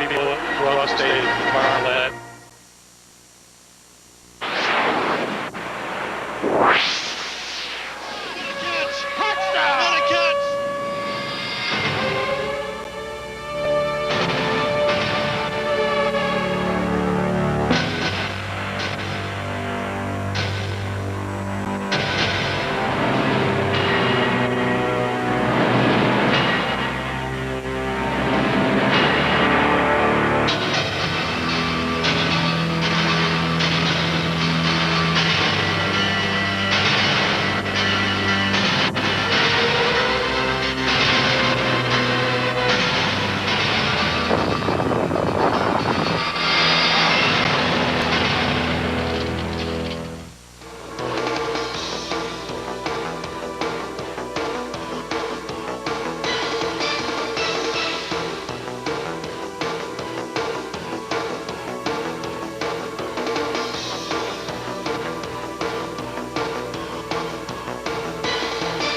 people throughout the state are led.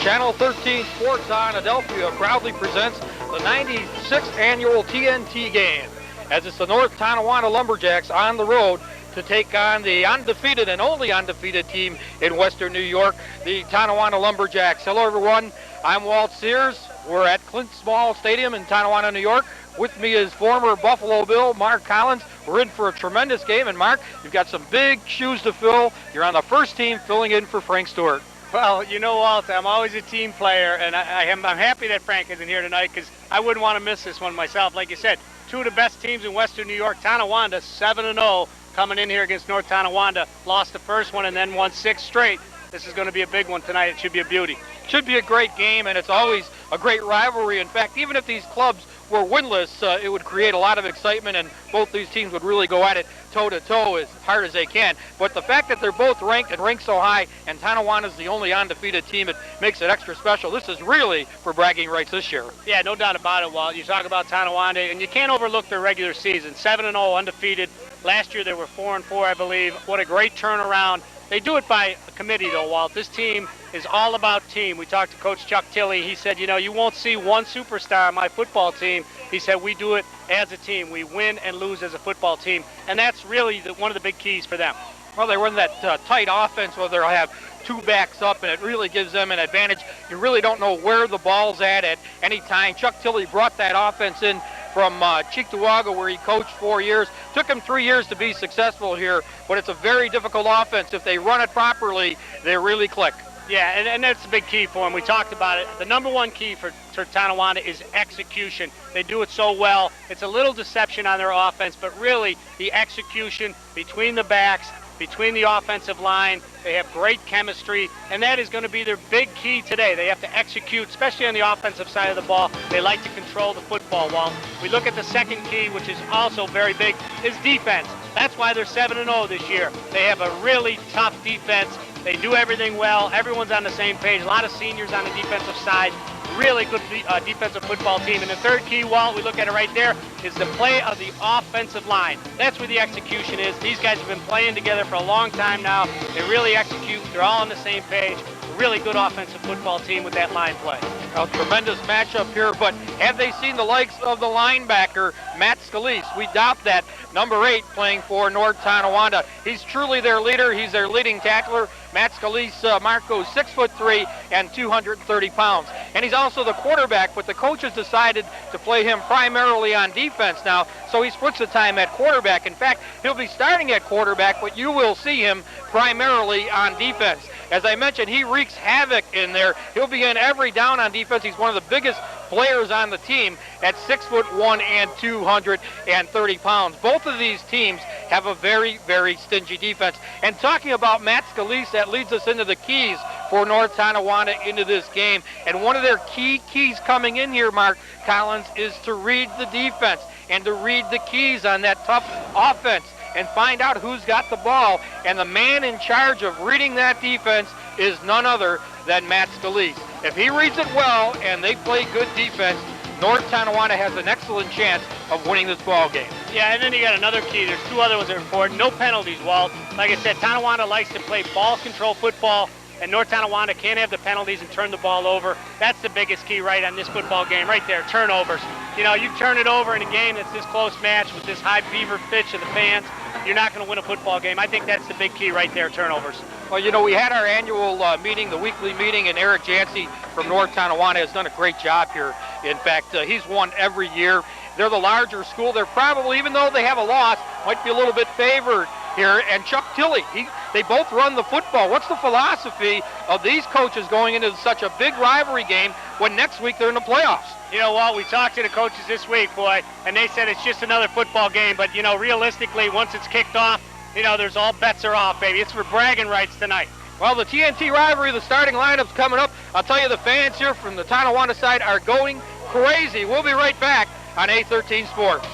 Channel 13 Sports on Adelphia proudly presents the 96th annual TNT game, as it's the North Tonawanda Lumberjacks on the road to take on the undefeated and only undefeated team in Western New York, the Tonawanda Lumberjacks. Hello everyone, I'm Walt Sears. We're at Clint Small Stadium in Tonawanda, New York. With me is former Buffalo Bill Mark Collins. We're in for a tremendous game, and Mark, you've got some big shoes to fill. You're on the first team filling in for Frank Stewart. Well, you know, Walt, I'm always a team player, and I'm happy that Frank isn't here tonight because I wouldn't want to miss this one myself. Like you said, two of the best teams in Western New York, Tonawanda, 7-0, coming in here against North Tonawanda, lost the first one and then won 6 straight. This is going to be a big one tonight. It should be a beauty. Should be a great game, and it's always a great rivalry. In fact, even if these clubs were winless, it would create a lot of excitement, and both these teams would really go at it toe-to-toe as hard as they can. But the fact that they're both ranked and ranked so high, and Tonawanda's the only undefeated team, it makes it extra special. This is really for bragging rights this year. Yeah, no doubt about it, Walt. You talk about Tonawanda, and you can't overlook their regular season. 7-0, undefeated. Last year they were 4-4, I believe. What a great turnaround. They do it by a committee, though, Walt. This team is all about team. We talked to Coach Chuck Tilley. He said, you know, you won't see one superstar on my football team. He said, we do it as a team. We win and lose as a football team. And that's really one of the big keys for them. Well, they run that tight offense where they'll have two backs up, and it really gives them an advantage. You really don't know where the ball's at any time. Chuck Tilley brought that offense in from Cheektowaga, where he coached 4 years. Took him 3 years to be successful here, but it's a very difficult offense. If they run it properly, they really click. Yeah, and that's a big key for them. We talked about it. The number one key for Tonawanda is execution. They do it so well. It's a little deception on their offense, but really the execution between the backs, between the offensive line, they have great chemistry, and that is going to be their big key today. They have to execute, especially on the offensive side of the ball. They like to control the football. While we look at the second key, which is also very big, is defense. That's why they're 7-0 this year. They have a really tough defense. They do everything well. Everyone's on the same page. A lot of seniors on the defensive side. Really good defensive football team. And the third key, Walt, we look at it right there, is the play of the offensive line. That's where the execution is. These guys have been playing together for a long time now. They really execute. They're all on the same page. Really good offensive football team with that line play. A tremendous matchup here, but have they seen the likes of the linebacker, Matt Scalise? We doubt that. Number 8 playing for North Tonawanda. He's truly their leader. He's their leading tackler. Matt Scalise, Marco's 6'3" and 230 pounds. And he's also the quarterback, but the coaches decided to play him primarily on defense now, so he splits the time at quarterback. In fact, he'll be starting at quarterback, but you will see him primarily on defense. As I mentioned, he wreaks havoc in there. He'll be in every down on defense. He's one of the biggest players on the team at 6'1" and 230 pounds. Both of these teams have a very, very stingy defense. And talking about Matt Scalise, that leads us into the keys for North Tonawanda into this game. And one of their keys coming in here, Mark Collins, is to read the defense and to read the keys on that tough offense and find out who's got the ball. And the man in charge of reading that defense is none other than Matt Scalise. If he reads it well and they play good defense, North Tonawanda has an excellent chance of winning this ball game. Yeah, and then you got another key. There's two other ones that are important. No penalties, Walt. Like I said, Tonawanda likes to play ball control football, and North Tonawanda can't have the penalties and turn the ball over. That's the biggest key right on this football game right there, turnovers. You know, you turn it over in a game that's this close match with this high fever pitch of the fans, you're not going to win a football game. I think that's the big key right there, turnovers. Well, you know, we had our annual meeting, the weekly meeting, and Eric Jancy from North Tonawanda has done a great job here. In fact, he's won every year. They're the larger school. They're probably, even though they have a loss, might be a little bit favored here. And Chuck Tilley, they both run the football. What's the philosophy of these coaches going into such a big rivalry game when next week they're in the playoffs? You know what, we talked to the coaches this week, boy, and they said it's just another football game. But, you know, realistically, once it's kicked off, you know, there's all bets are off, baby. It's for bragging rights tonight. Well, the TNT rivalry, the starting lineup's coming up. I'll tell you, the fans here from the Tonawanda side are going crazy. We'll be right back on A13 Sports.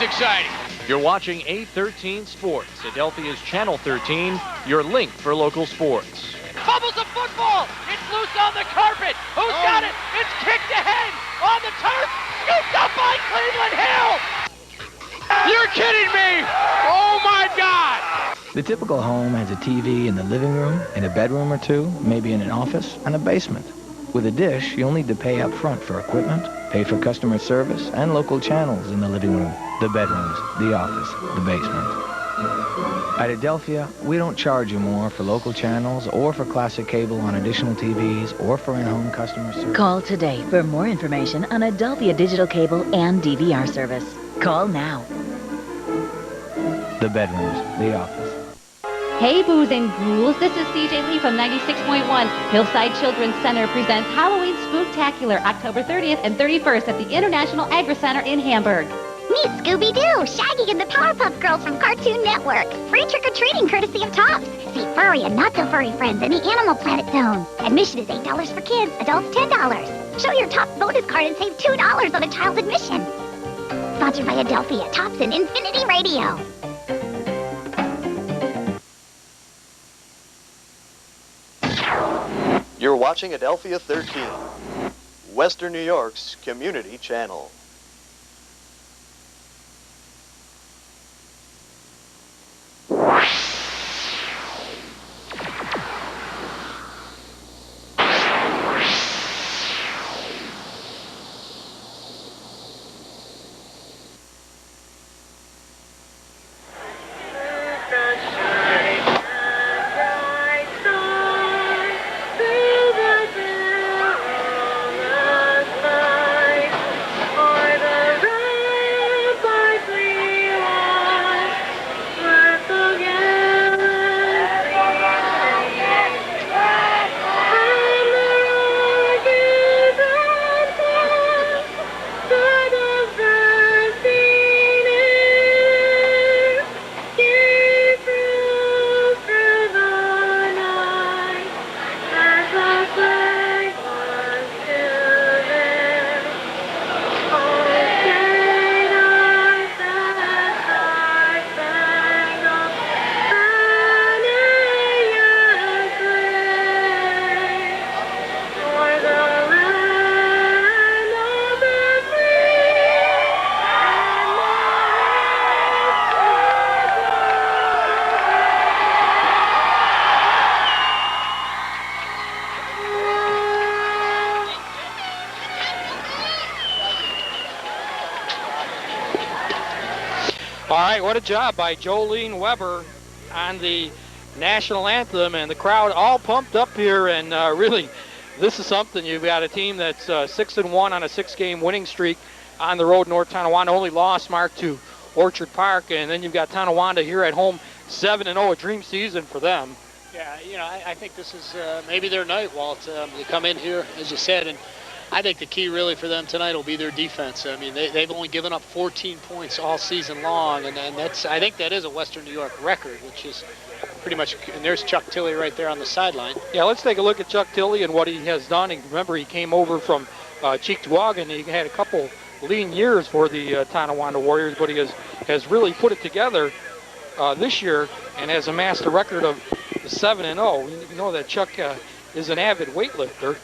Exciting. You're watching A13 Sports, Adelphia's Channel 13, your link for local sports. Fumbles the football. It's loose on the carpet. Who's got it? It's kicked ahead on the turf. Scooped up by Cleveland Hill. You're kidding me! Oh my God! The typical home has a TV in the living room, in a bedroom or two, maybe in an office, and a basement. With a dish, you'll need to pay up front for equipment, pay for customer service, and local channels in the living room, the bedrooms, the office, the basement. At Adelphia, we don't charge you more for local channels or for classic cable on additional TVs or for in-home customer service. Call today for more information on Adelphia Digital Cable and DVR service. Call now. The bedrooms, the office. Hey, Boos and Ghouls, this is CJ Lee from 96.1. Hillside Children's Center presents Halloween Spooktacular October 30th and 31st at the International Agri Center in Hamburg. Meet Scooby-Doo, Shaggy, and the Powerpuff Girls from Cartoon Network. Free trick-or-treating courtesy of Tops. See furry and not-so-furry friends in the Animal Planet Zone. Admission is $8 for kids, adults $10. Show your Tops bonus card and save $2 on a child's admission. Sponsored by Adelphia, Tops, and Infinity Radio. You're watching Adelphia 13, Western New York's community channel. All right, what a job by Jolene Weber on the national anthem, and the crowd all pumped up here and really this is something. You've got a team that's 6-1 on a 6-game winning streak on the road. North Tonawanda only lost, Mark, to Orchard Park, and then you've got Tonawanda here at home, 7-0, a dream season for them. Yeah, you know, I think this is maybe their night, Walt. They come in here, as you said, and I think the key really for them tonight will be their defense. I mean, they've only given up 14 points all season long, and that's, I think that is a Western New York record, which is pretty much, and there's Chuck Tilley right there on the sideline. Yeah, let's take a look at Chuck Tilley and what he has done. And remember, he came over from Cheektowaga, and he had a couple lean years for the Tonawanda Warriors, but he has really put it together this year and has amassed a record of 7-0. You know that Chuck is an avid weightlifter.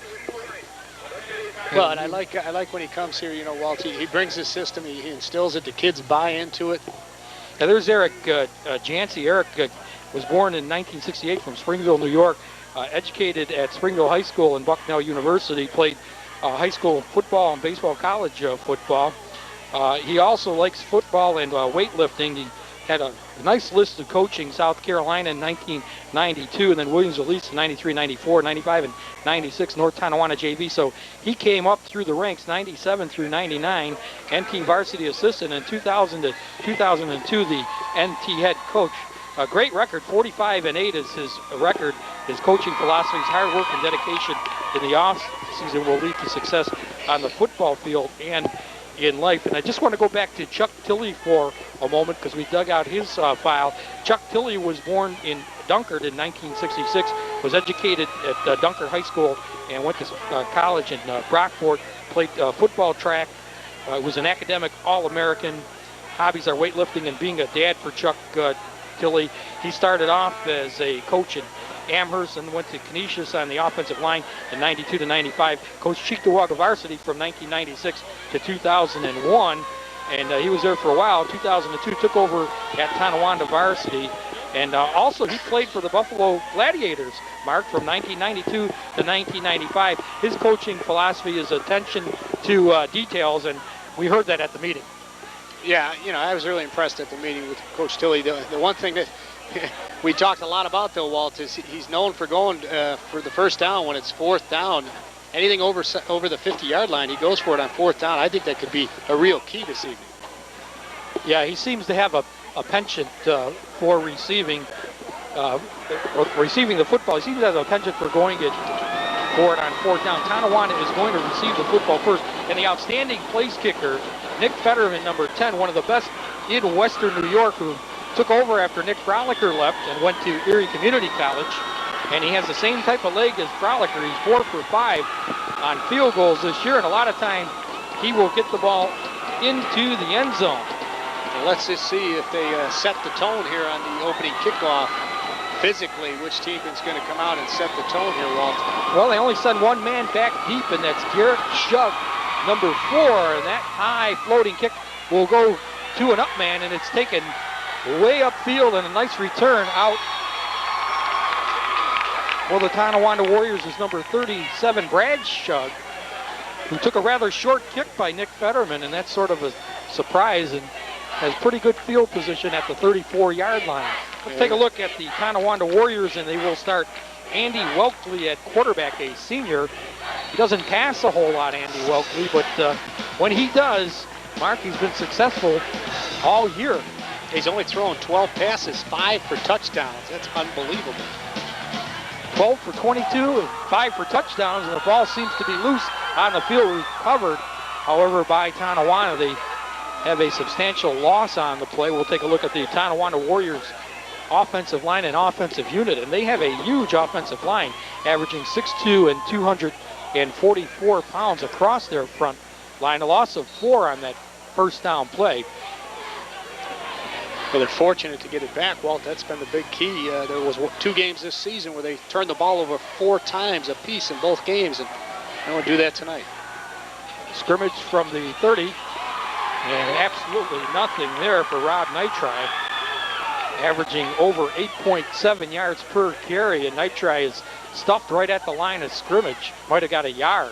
Well, and I like when he comes here, you know, Walt, he brings his system, he instills it, the kids buy into it. Now there's Eric Jancy. Eric was born in 1968 from Springville, New York, educated at Springville High School and Bucknell University, played high school football and baseball, college football. He also likes football and weightlifting. He had a nice list of coaching, South Carolina in 1992, and then Williams Release in 93, 94, 95, and 96, North Tonawanda JV. So he came up through the ranks, 97 through 99, NT varsity assistant, in 2000 to 2002, the NT head coach. A great record, 45-8 is his record. His coaching philosophy is hard work and dedication in the off season will lead to success on the football field and in life. And I just want to go back to Chuck Tilley for a moment because we dug out his file. Chuck Tilley was born in Dunkard in 1966, was educated at Dunkard High School and went to college in Brockport, played football, track, was an academic All-American. Hobbies are weightlifting and being a dad for Chuck Tilley. He started off as a coach in Amherst and went to Canisius on the offensive line in 92 to 95. Coached Cheektowaga varsity from 1996 to 2001, and he was there for a while. 2002 took over at Tonawanda varsity, and also he played for the Buffalo Gladiators, Mark, from 1992 to 1995. His coaching philosophy is attention to details, and we heard that at the meeting. Yeah, you know, I was really impressed at the meeting with Coach Tilley. The one thing that we talked a lot about, though, Walt, is he's known for going for the first down when it's fourth down. Anything over the 50-yard line, he goes for it on fourth down. I think that could be a real key this evening. Yeah, he seems to have a penchant for receiving the football. He seems to have a penchant for going for it on fourth down. Tonawanda is going to receive the football first, and the outstanding place kicker, Nick Fetterman, number 10, one of the best in Western New York, who took over after Nick Frolicker left and went to Erie Community College. And he has the same type of leg as Frolicker. He's 4 for 5 on field goals this year, and a lot of time he will get the ball into the end zone. Well, let's just see if they set the tone here on the opening kickoff. Physically, which team is going to come out and set the tone here, Walt? Well, they only send one man back deep, and that's Garrett Shug, number 4, and that high floating kick will go to an up man, and it's taken way upfield, and a nice return out. Well, the Tonawanda Warriors is number 37, Brad Shug, who took a rather short kick by Nick Fetterman, and that's sort of a surprise, and has pretty good field position at the 34-yard line. Let's take a look at the Tonawanda Warriors, and they will start Andy Welkley at quarterback, a senior. He doesn't pass a whole lot, Andy Welkley, but when he does, Mark, he's been successful all year. He's only thrown 12 passes, 5 for touchdowns. That's unbelievable. 12 for 22 and 5 for touchdowns, and the ball seems to be loose on the field, recovered, however, by Tonawanda. They have a substantial loss on the play. We'll take a look at the Tonawanda Warriors offensive line and offensive unit, and they have a huge offensive line, averaging 6'2" and 244 pounds across their front line. A loss of 4 on that first down play. Well, they're fortunate to get it back, Walt. That's been the big key. There was 2 games this season where they turned the ball over 4 times apiece in both games, and they won't do that tonight. Scrimmage from the 30, and absolutely nothing there for Rob Nitri, averaging over 8.7 yards per carry, and Nitri is stuffed right at the line of scrimmage. Might have got a yard.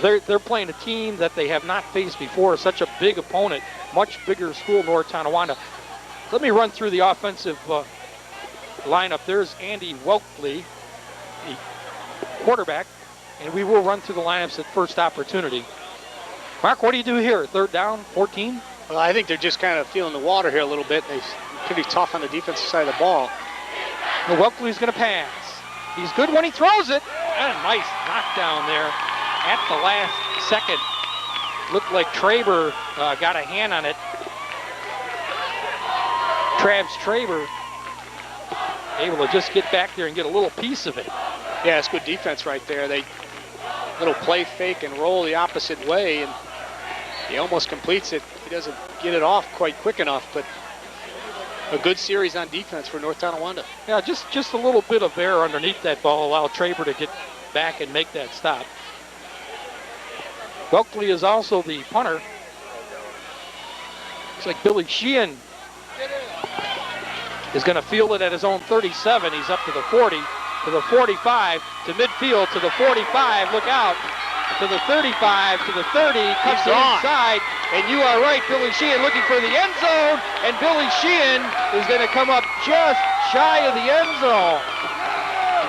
They're playing a team that they have not faced before, such a big opponent, much bigger school, North Tonawanda. Let me run through the offensive lineup. There's Andy Welkley, the quarterback, and we will run through the lineups at first opportunity. Mark, what do you do here? Third down, 14? Well, I think they're just kind of feeling the water here a little bit. They're pretty tough on the defensive side of the ball. Well, Welkley's going to pass. He's good when he throws it. And a nice knockdown there at the last second. Looked like Traber got a hand on it. Travis Traber able to just get back there and get a little piece of it. Yeah, it's good defense right there. They little play fake and roll the opposite way, and he almost completes it. He doesn't get it off quite quick enough, but a good series on defense for North Tonawanda. Yeah, just a little bit of air underneath that ball allowed Traber to get back and make that stop. Welkley is also the punter. Looks like Billy Sheehan is going to field it at his own 37. He's up to the 40, to the 45, to midfield, to the 45. Look out. To the 35, to the 30, comes to inside, and you are right, Billy Sheehan looking for the end zone, and Billy Sheehan is going to come up just shy of the end zone.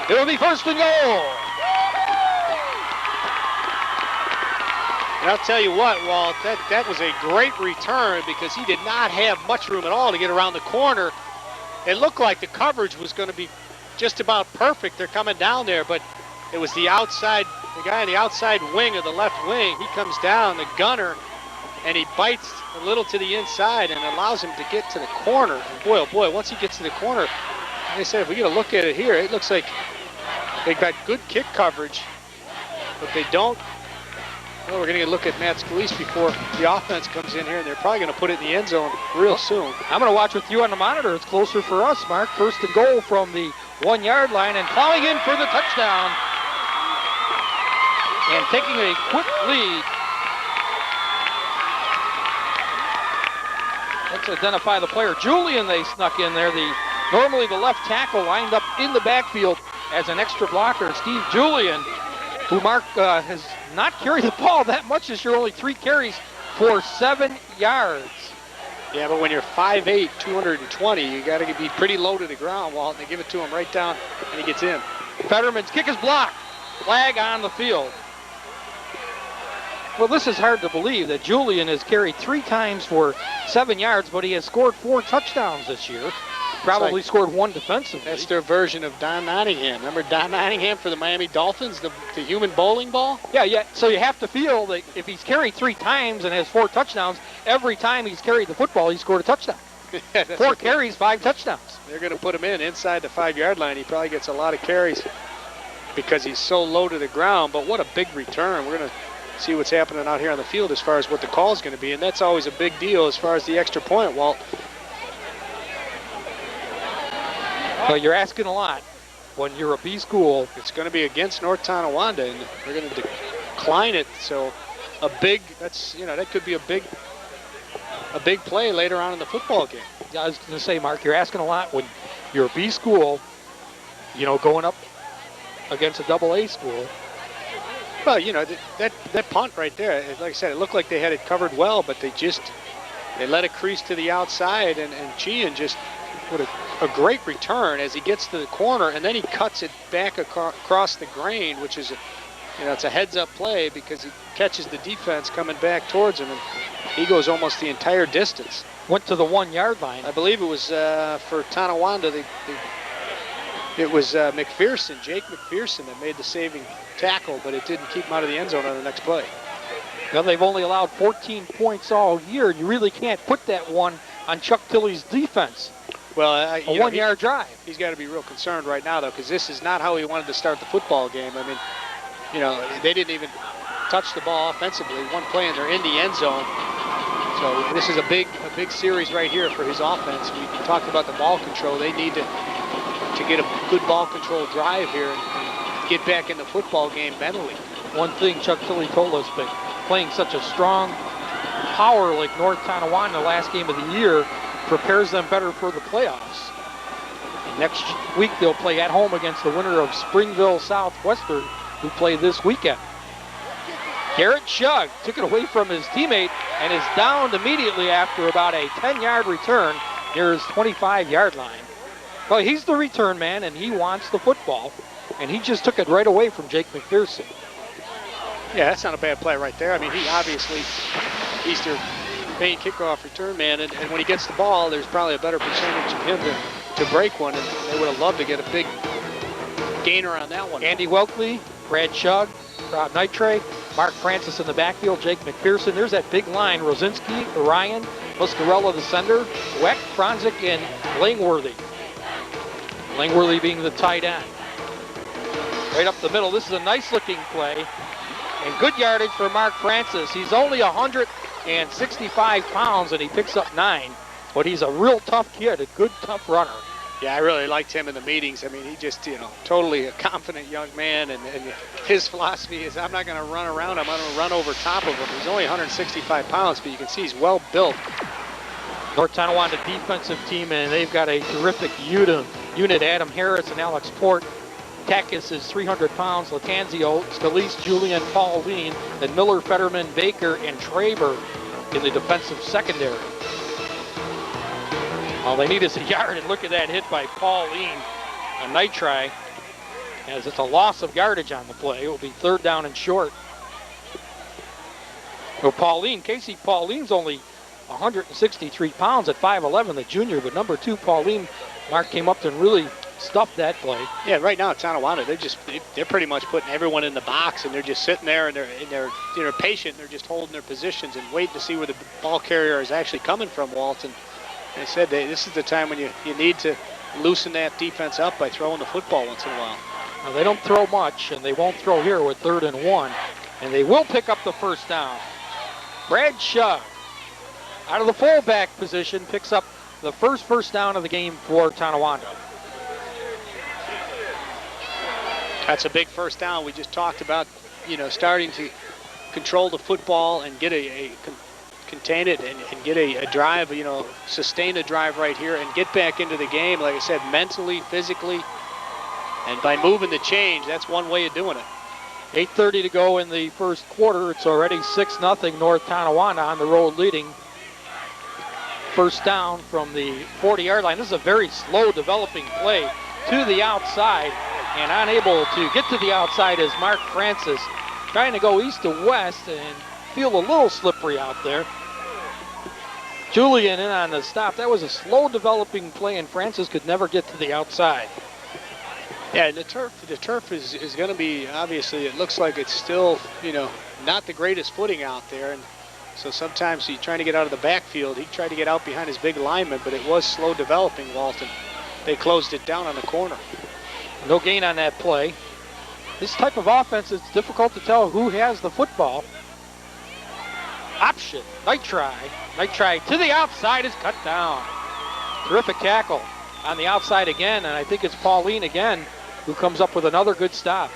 It will be first and goal. And I'll tell you what, Walt, that was a great return because he did not have much room at all to get around the corner. It looked like the coverage was going to be just about perfect. They're coming down there, but it was the outside, the guy on the outside wing of the left wing. He comes down, the gunner, and he bites a little to the inside and allows him to get to the corner. And boy, oh boy, once he gets to the corner, like I said, if we get a look at it here, it looks like they've got good kick coverage, but they don't. Well, we're going to get a look at Matt Scalise before the offense comes in here, and they're probably going to put it in the end zone real soon. I'm going to watch with you on the monitor. It's closer for us, Mark. First and goal from the 1 yard line and plowing in for the touchdown. And taking a quick lead. Let's identify the player. Julian, they snuck in there. Normally the left tackle lined up in the backfield as an extra blocker. Steve Julian, who Mark has not carried the ball that much this year, only 3 carries for 7 yards. Yeah, but when you're 5'8", 220, you got to be pretty low to the ground, Walt. They give it to him right down, and he gets in. Fetterman's kick is blocked. Flag on the field. Well, this is hard to believe that Julian has carried 3 times for 7 yards, but he has scored 4 touchdowns this year. Probably scored 1 defensively. That's their version of Don Nottingham. Remember Don Nottingham for the Miami Dolphins, the human bowling ball? Yeah. So you have to feel that if he's carried 3 times and has 4 touchdowns, every time he's carried the football, he scored a touchdown. 4 carries, 5 touchdowns. They're going to put him in inside the 5 yard line. He probably gets a lot of carries because he's so low to the ground. But what a big return. We're going to see what's happening out here on the field as far as what the call is going to be. And that's always a big deal as far as the extra point, Walt. Well, you're asking a lot when you're a B school. It's going to be against North Tonawanda, and they're going to decline it. So that could be a big play later on in the football game. Yeah, I was going to say, Mark, you're asking a lot when you're a B school, going up against a AA school. Well, that punt right there, like I said, it looked like they had it covered well, but they let it crease to the outside, and Sheehan just put a great return as he gets to the corner, and then he cuts it back across the grain, which is, it's a heads-up play because he catches the defense coming back towards him, and he goes almost the entire distance. Went to the 1 yard line. I believe it was for Tonawanda. It was Jake McPherson that made the saving tackle, but it didn't keep him out of the end zone on the next play. Well, they've only allowed 14 points all year, and you really can't put that one on Chuck Tilley's defense. Well, a 1 yard drive. He's got to be real concerned right now, though, because this is not how he wanted to start the football game. I mean, they didn't even touch the ball offensively. One play and they're in the end zone. So this is a big series right here for his offense. We talked about the ball control. They need to get a good ball control drive here and get back in the football game mentally. One thing Chuck Tilley told us, but playing such a strong power like North Tonawanda the last game of the year prepares them better for the playoffs. Next week they'll play at home against the winner of Springville Southwestern, who play this weekend. Garrett Shugg took it away from his teammate and is downed immediately after about a 10-yard return near his 25-yard line. Well, he's the return man, and he wants the football. and he just took it right away from Jake McPherson. Yeah, that's not a bad play right there. I mean, he obviously, he's their main kickoff return man, and when he gets the ball, there's probably a better percentage of him to break one, and they would have loved to get a big gainer on that one. Andy Welkley, Brad Shug, Rob Nitre, Mark Francis in the backfield, Jake McPherson. There's that big line. Rosinski, Orion, Muscarella the sender, Weck, Franzik, and Langworthy. Langworthy being the tight end. Right up the middle. This is a nice looking play. And good yardage for Mark Francis. He's only 165 pounds and he picks up 9. But he's a real tough kid, a good tough runner. Yeah, I really liked him in the meetings. I mean, he just, totally a confident young man, and his philosophy is, I'm not going to run around him, I'm going to run over top of him. He's only 165 pounds, but you can see he's well built. North Tonawanda defensive team, and they've got a terrific unit. Adam Harris and Alex Port. Takis is 300 pounds. Latanzio, Scalise, Julian, Pauline, and Miller, Fetterman, Baker, and Traber in the defensive secondary. All they need is a yard, and look at that hit by Pauline. A Nitri, as it's a loss of yardage on the play. It will be 3rd down and short. Well, Casey Pauline's only 163 pounds at 5'11", the junior, but number 2, Pauline, Mark came up and really stuffed that play. Yeah, right now Tonawanda, they're pretty much putting everyone in the box, and they're just sitting there, and they're patient. They're just holding their positions and waiting to see where the ball carrier is actually coming from, Walton. They said this is the time when you need to loosen that defense up by throwing the football once in a while. Now, they don't throw much, and they won't throw here with 3rd and 1, and they will pick up the 1st down. Brad Shug, out of the fullback position, picks up the first down of the game for Tonawanda. That's a big 1st down. We just talked about, starting to control the football and get contain it and get a drive, sustain a drive right here and get back into the game, like I said, mentally, physically, and by moving the change. That's one way of doing it. 8:30 to go in the first quarter. It's already 6-0 North Tonawanda on the road leading. 1st down from the 40-yard line. This is a very slow developing play to the outside, and unable to get to the outside is Mark Francis, trying to go east to west and feel a little slippery out there. Julian in on the stop. That was a slow developing play, and Francis could never get to the outside. Yeah, and the turf is going to be, obviously, it looks like it's still, not the greatest footing out there. And so sometimes he's trying to get out of the backfield. He tried to get out behind his big lineman, but it was slow developing, Walton. They closed it down on the corner. No gain on that play. This type of offense, it's difficult to tell who has the football. Option, Nitri to the outside is cut down. Terrific tackle on the outside again, and I think it's Pauline again who comes up with another good stop.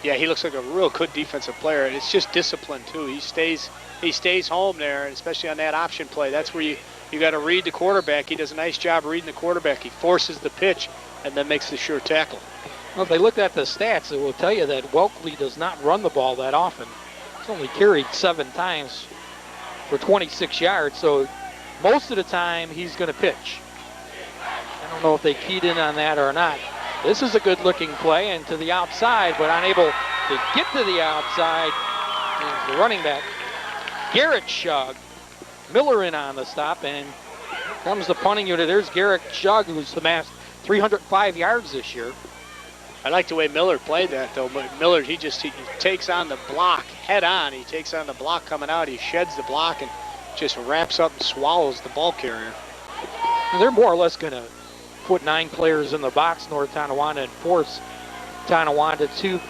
Yeah, he looks like a real good defensive player, and it's just discipline too. He stays home there, and especially on that option play. That's where you got to read the quarterback. He does a nice job reading the quarterback. He forces the pitch and then makes the sure tackle. Well, if they looked at the stats, it will tell you that Welkley does not run the ball that often. He's only carried 7 times for 26 yards, so most of the time he's going to pitch. I don't know if they keyed in on that or not. This is a good-looking play, and to the outside, but unable to get to the outside is the running back, Garrett Shug. Miller in on the stop, and comes the punting unit. There's Garrett Shug, who's amassed 305 yards this year. I like the way Miller played that, though. But Miller, he takes on the block head on. He takes on the block coming out. He sheds the block and just wraps up and swallows the ball carrier. And they're more or less going to put 9 players in the box, North Tonawanda, and force Tonawanda to,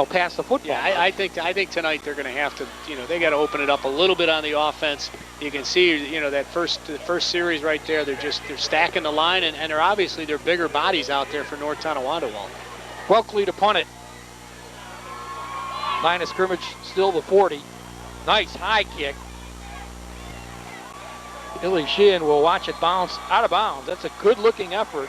pass the football. Yeah, I think tonight they're going to have to, they got to open it up a little bit on the offense. You can see, that the first series right there. They're stacking the line, and they're bigger bodies out there for North Tonawanda. Welkley to punt it. Line of scrimmage still the 40. Nice high kick. Billy Sheehan will watch it bounce out of bounds. That's a good-looking effort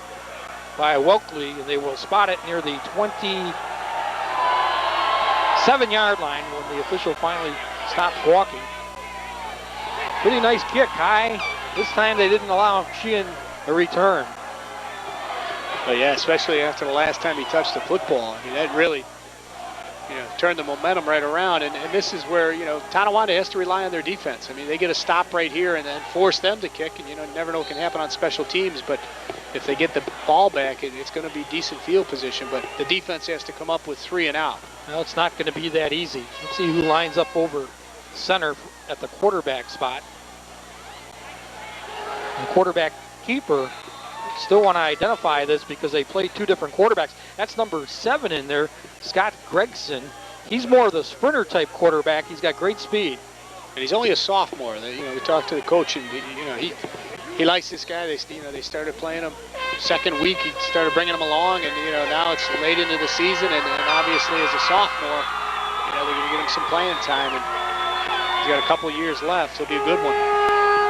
by Welkley, and they will spot it near the 27-yard line when the official finally stops walking. Pretty nice kick, high. This time they didn't allow Sheehan a return. But yeah, especially after the last time he touched the football. I mean, that really, turned the momentum right around. And this is where, Tonawanda has to rely on their defense. I mean, they get a stop right here and then force them to kick. And, you never know what can happen on special teams. But if they get the ball back, it's going to be decent field position. But the defense has to come up with 3 and out. Well, it's not going to be that easy. Let's see who lines up over center at the quarterback spot. The quarterback keeper, still want to identify this because they played 2 different quarterbacks. That's number 7 in there, Scott Gregson. He's more of the sprinter type quarterback. He's got great speed. And he's only a sophomore. We talked to the coach, and he likes this guy. They started playing him second week. He started bringing him along, and now it's late into the season, and obviously as a sophomore, they're going to give him some playing time, and he's got a couple years left. He'll be a good one.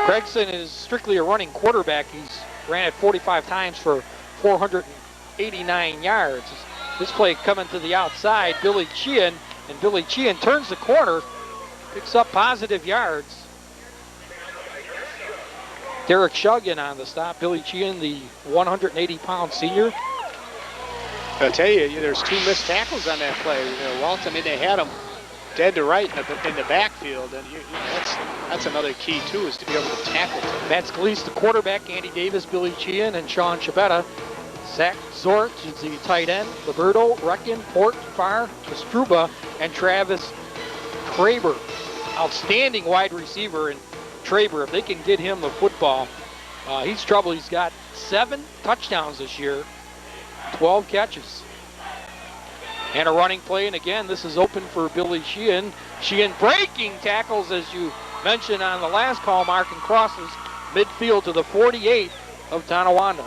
Gregson is strictly a running quarterback. He's ran it 45 times for 489 yards. This play coming to the outside, Billy Sheehan, and Billy Sheehan turns the corner, picks up positive yards. Derek Shuggan on the stop. Billy Sheehan, the 180-pound senior. I'll tell you, there's 2 missed tackles on that play. Walt, I mean, they had him dead to right in the backfield, and that's another key too, is to be able to tackle. Matt Scalise, the quarterback, Andy Davis, Billy Sheehan, and Sean Shabetta. Zach Zorch is the tight end. Liberto, Reckon, Port, Farr, Kostruba, and Travis Traber. Outstanding wide receiver in Traber. If they can get him the football, he's trouble. He's got 7 touchdowns this year, 12 catches. And a running play, and again, this is open for Billy Sheehan. Sheehan breaking tackles, as you mentioned on the last call, Mark, and crosses midfield to the 48 of Tonawanda.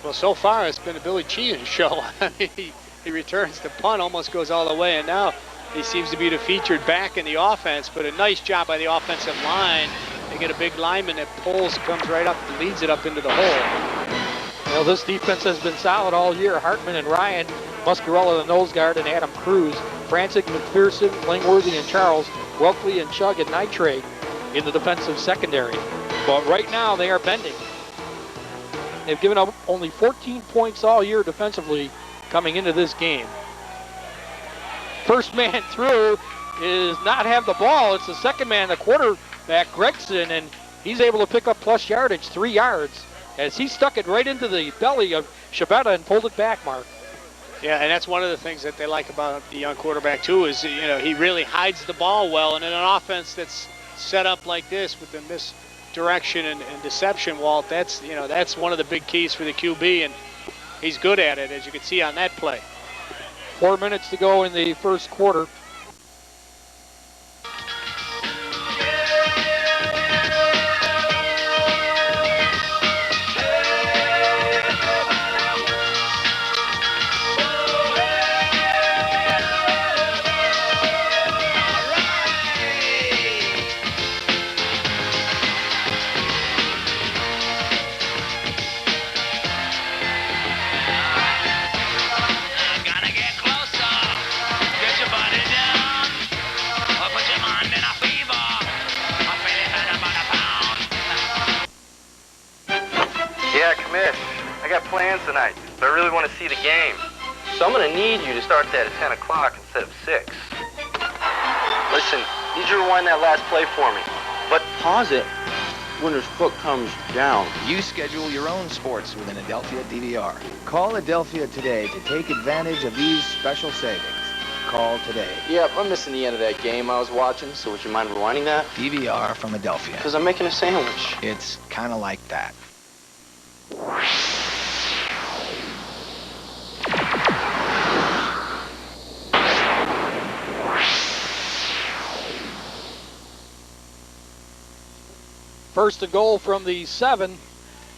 Well, so far it's been a Billy Sheehan show. He returns the punt, almost goes all the way, and now he seems to be the featured back in the offense, but a nice job by the offensive line. They get a big lineman that pulls, comes right up, and leads it up into the hole. Well, this defense has been solid all year. Hartman and Ryan, Muscarella, the nose guard, and Adam Cruz, Francis, McPherson, Langworthy, and Charles, Welkley, and Chug, and Nitrate in the defensive secondary. But right now they are bending. They've given up only 14 points all year defensively coming into this game. First man through is not have the ball. It's the second man, the quarterback, Gregson, and he's able to pick up plus yardage, 3 yards, as he stuck it right into the belly of Shabetta and pulled it back, Mark. Yeah, and that's one of the things that they like about the young quarterback, too, is, he really hides the ball well, and in an offense that's set up like this with the misdirection and deception, Walt, that's one of the big keys for the QB, and he's good at it, as you can see on that play. 4 minutes to go in the first quarter. Plans tonight, but I really want to see the game. So I'm going to need you to start that at 10 o'clock instead of 6. Listen, need you to rewind that last play for me. But pause it when his foot comes down. You schedule your own sports with an Adelphia DVR. Call Adelphia today to take advantage of these special savings. Call today. Yep, I'm missing the end of that game I was watching, so would you mind rewinding that? DVR from Adelphia. Because I'm making a sandwich. It's kind of like that. First and goal from the 7.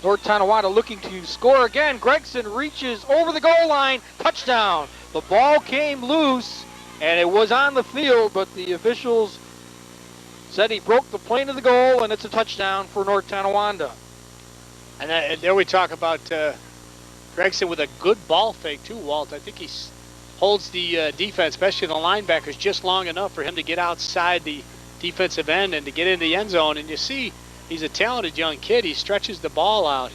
North Tonawanda looking to score again. Gregson reaches over the goal line. Touchdown. The ball came loose, and it was on the field, but the officials said he broke the plane of the goal, and it's a touchdown for North Tonawanda. And there we talk about Gregson with a good ball fake, too, Walt. I think he holds the defense, especially the linebackers, just long enough for him to get outside the defensive end and to get in the end zone. And you see, he's a talented young kid. He stretches the ball out.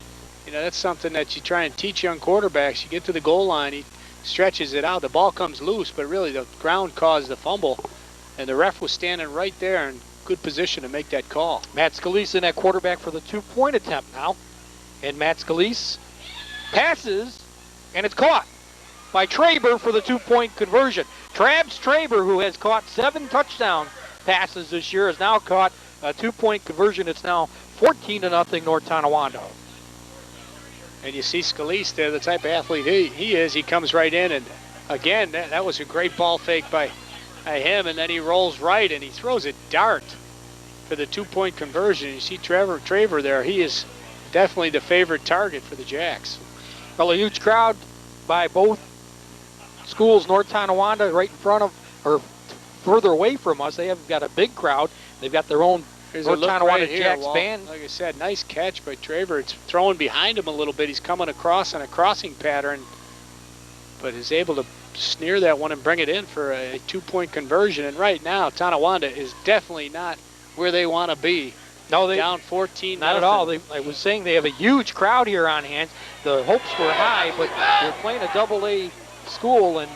You know, that's something that you try and teach young quarterbacks. You get to the goal line, he stretches it out. The ball comes loose, but really the ground caused the fumble, and the ref was standing right there in good position to make that call. Matt Scalise in at quarterback for the 2-point attempt now. And Matt Scalise passes, and it's caught by Traber for the 2-point conversion. Travis Traber, who has caught 7 touchdown passes this year, has now caught a 2-point conversion. It's now 14-0 North Tonawanda. And you see Scalise there, the type of athlete he is. He comes right in, and again, that was a great ball fake by him, and then he rolls right, and he throws a dart for the 2-point conversion. You see Traver there. He is definitely the favorite target for the Jacks. Well, a huge crowd by both schools. North Tonawanda right in front of, or further away from us. They have got a big crowd. They've got their own Here's North Tonawanda right Jacks here, band. Like I said, nice catch by Traver. It's thrown behind him a little bit. He's coming across on a crossing pattern, but is able to sneer that one and bring it in for a 2-point conversion. And right now, Tonawanda is definitely not where they want to be. No, they down 14. Not at all. I was saying they have a huge crowd here on hand. The hopes were high, but they're playing a Double-A school, and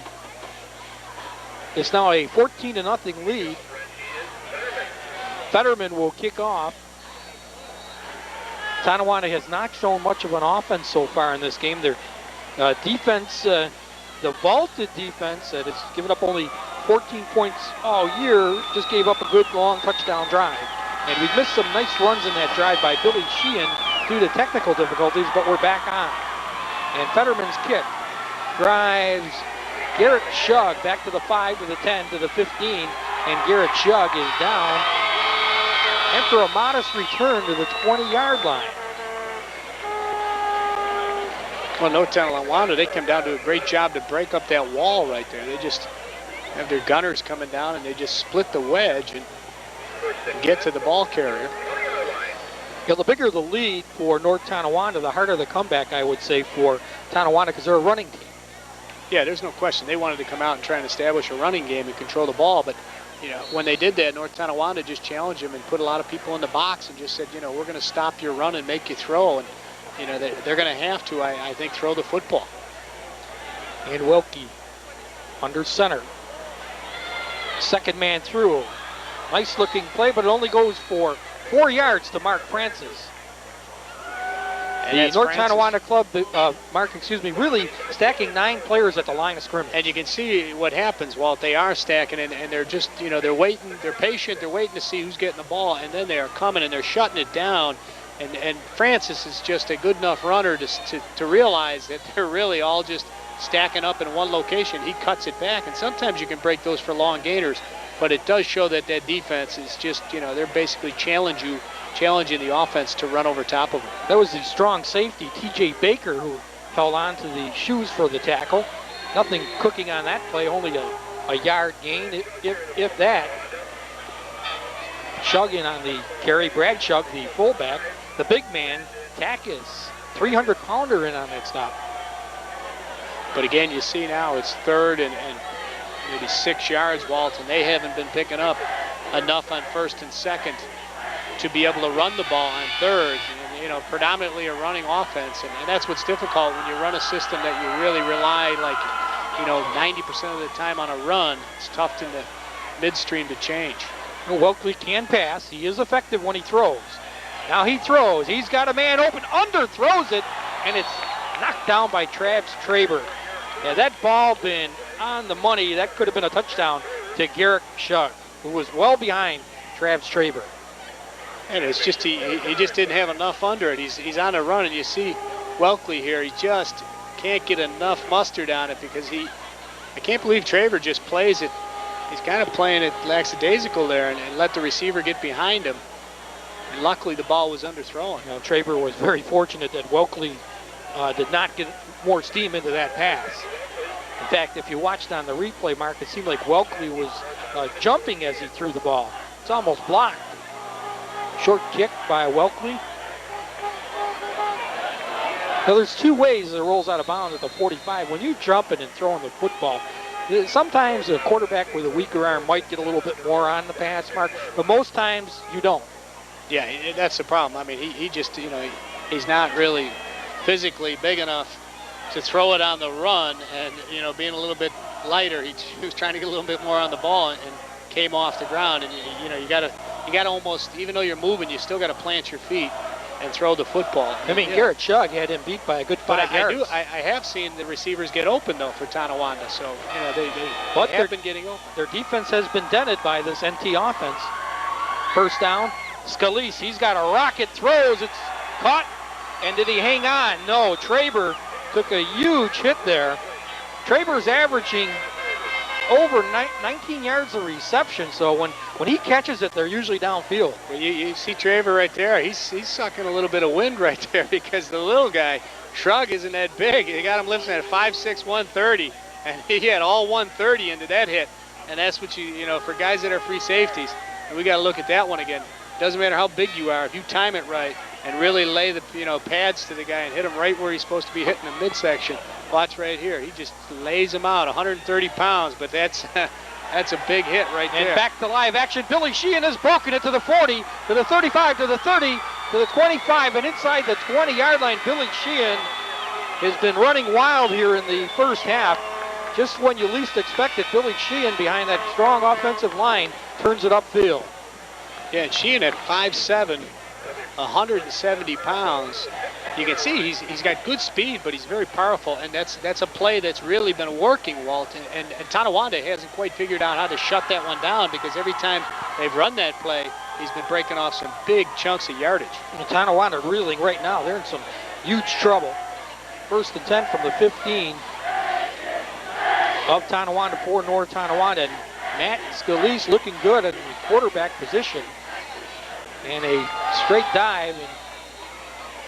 it's now a 14-0 lead. Fetterman will kick off. Tonawanda has not shown much of an offense so far in this game. Their defense, the vaulted defense that has given up only 14 points all year, just gave up a good long touchdown drive. And we've missed some nice runs in that drive by Billy Sheehan due to technical difficulties, but we're back on. And Fetterman's kick drives Garrett Shug back to the 5, to the 10, to the 15, and Garrett Shug is down after a modest return to the 20-yard line. Well, North Tonawanda, they come down to a great job to break up that wall right there. They just have their gunners coming down, and they just split the wedge and get to the ball carrier. Yeah, the bigger the lead for North Tonawanda, the harder the comeback, I would say, for Tonawanda, because they're a running team. Yeah, there's no question. They wanted to come out and try and establish a running game and control the ball, but you know, when they did that, North Tonawanda just challenged them and put a lot of people in the box and just said, you know, we're going to stop your run and make you throw. And, you know, they're going to have to, I think, throw the football. And Welke under center. Second man through. Nice looking play, but it only goes for 4 yards to Mark Francis. And the North Tonawanda club, really stacking 9 players at the line of scrimmage. And you can see what happens, Walt. They are stacking, and they're just, you know, they're waiting, they're patient, they're waiting to see who's getting the ball, and then they are coming and they're shutting it down. And Francis is just a good enough runner to realize that they're really all just stacking up in one location. He cuts it back, and sometimes you can break those for long gainers, but it does show that that defense is just, you know, they're basically challenging the offense to run over top of them. That was the strong safety, T.J. Baker, who held on to the shoes for the tackle. Nothing cooking on that play, only a yard gain, if that. Shug in on the carry. Brad Shug, the fullback. The big man, Takis, 300-pounder in on that stop. But again, you see now it's third and maybe 6 yards, Walt, and they haven't been picking up enough on first and second to be able to run the ball on third. And, you know, predominantly a running offense, and that's what's difficult when you run a system that you really rely, like, you know, 90% of the time on a run. It's tough in the midstream to change. Well, Welke can pass. He is effective when he throws. Now he throws. He's got a man open, underthrows it, and it's knocked down by Travis Traber. Yeah, that ball been on the money. That could have been a touchdown to Garrett Shug, who was well behind Travis Traber. And it's just he just didn't have enough under it. He's on a run, and you see Welke here. He just can't get enough mustard on it because I can't believe Traver just plays it. He's kind of playing it lackadaisical there and let the receiver get behind him. And luckily the ball was underthrown. Now, Traver was very fortunate that Welke did not get more steam into that pass. In fact, if you watched on the replay, Mark, it seemed like Welke was jumping as he threw the ball. It's almost blocked. Short kick by Welke. Now, there's 2 ways it rolls out of bounds at the 45. When you're jumping and throwing the football, sometimes a quarterback with a weaker arm might get a little bit more on the pass, Mark, but most times you don't. Yeah, that's the problem. I mean, he just, you know, he's not really physically big enough to throw it on the run, and being a little bit lighter, he was trying to get a little bit more on the ball and came off the ground. And you gotta almost, even though you're moving, you still gotta plant your feet and throw the football. I mean, Garrett Chug had him beat by a good 5 yards. I have seen the receivers get open though for Tonawanda, so they have been getting open. Their defense has been dented by this NT offense. First down, Scalise, he's got a rocket, throws, it's caught, and did he hang on? No, Traber took a huge hit there. Traber's averaging over 19 yards of reception, so when he catches it, they're usually downfield. Well, you see Traber right there. He's sucking a little bit of wind right there because the little guy, Shrug, isn't that big. They got him lifting at 5'6", 130, and he had all 130 into that hit. And that's what for guys that are free safeties, and we got to look at that one again. Doesn't matter how big you are, if you time it right and really lay the pads to the guy and hit him right where he's supposed to be hitting the midsection. Watch right here. He just lays him out, 130 pounds, but that's a big hit right there. And back to live action. Billy Sheehan has broken it to the 40, to the 35, to the 30, to the 25, and inside the 20-yard line. Billy Sheehan has been running wild here in the first half. Just when you least expect it, Billy Sheehan behind that strong offensive line turns it upfield. Yeah, and Sheehan at 5'7", 170 pounds. You can see he's got good speed, but he's very powerful, and that's a play that's really been working, Walt. And Tonawanda hasn't quite figured out how to shut that one down, because every time they've run that play, he's been breaking off some big chunks of yardage. And Tonawanda reeling right now. They're in some huge trouble. First and 10 from the 15 of Tonawanda for North Tonawanda. And Matt Scalise looking good at the quarterback position. And a straight dive, and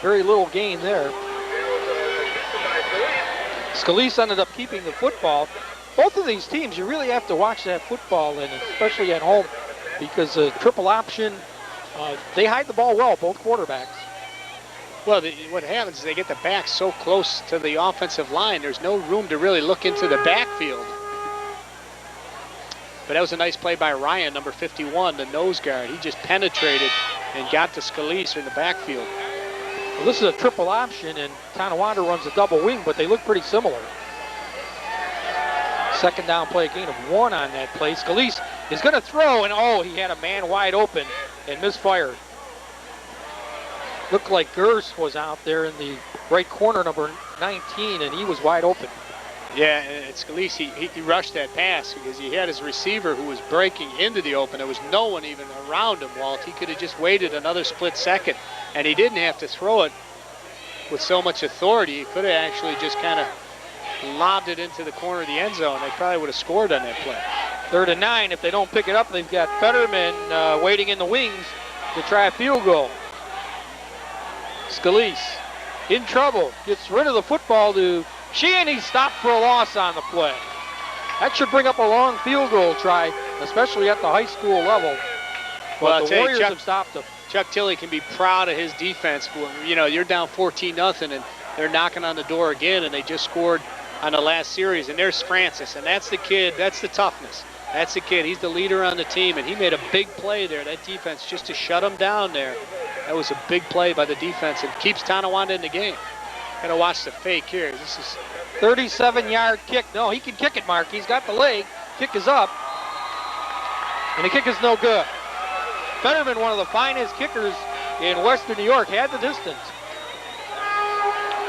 very little gain there. Scalise ended up keeping the football. Both of these teams, you really have to watch that football, and especially at home, because the triple option, they hide the ball well, both quarterbacks. Well, what happens is they get the backs so close to the offensive line, there's no room to really look into the backfield. But that was a nice play by Ryan, number 51, the nose guard. He just penetrated and got to Scalise in the backfield. Well, this is a triple option, and Tonawanda runs a double wing, but they look pretty similar. Second down play, gain of 1 on that play. Scalise is going to throw, and he had a man wide open and misfired. Looked like Gers was out there in the right corner, number 19, and he was wide open. Yeah, and Scalise, he rushed that pass because he had his receiver who was breaking into the open. There was no one even around him, Walt. He could have just waited another split second, and he didn't have to throw it with so much authority. He could have actually just kind of lobbed it into the corner of the end zone. They probably would have scored on that play. 3rd and 9. If they don't pick it up, they've got Fetterman waiting in the wings to try a field goal. Scalise in trouble, gets rid of the football to Sheehan. He stopped for a loss on the play. That should bring up a long field goal try, especially at the high school level. But the Warriors have stopped him. Chuck Tilley can be proud of his defense. You're down 14-0, and they're knocking on the door again, and they just scored on the last series. And there's Francis, and that's the kid. That's the toughness. That's the kid. He's the leader on the team, and he made a big play there. That defense, just to shut him down there. That was a big play by the defense, and keeps Tonawanda in the game. Got to watch the fake here. This is 37-yard kick. No, he can kick it, Mark. He's got the leg. Kick is up. And the kick is no good. Fetterman, one of the finest kickers in Western New York, had the distance.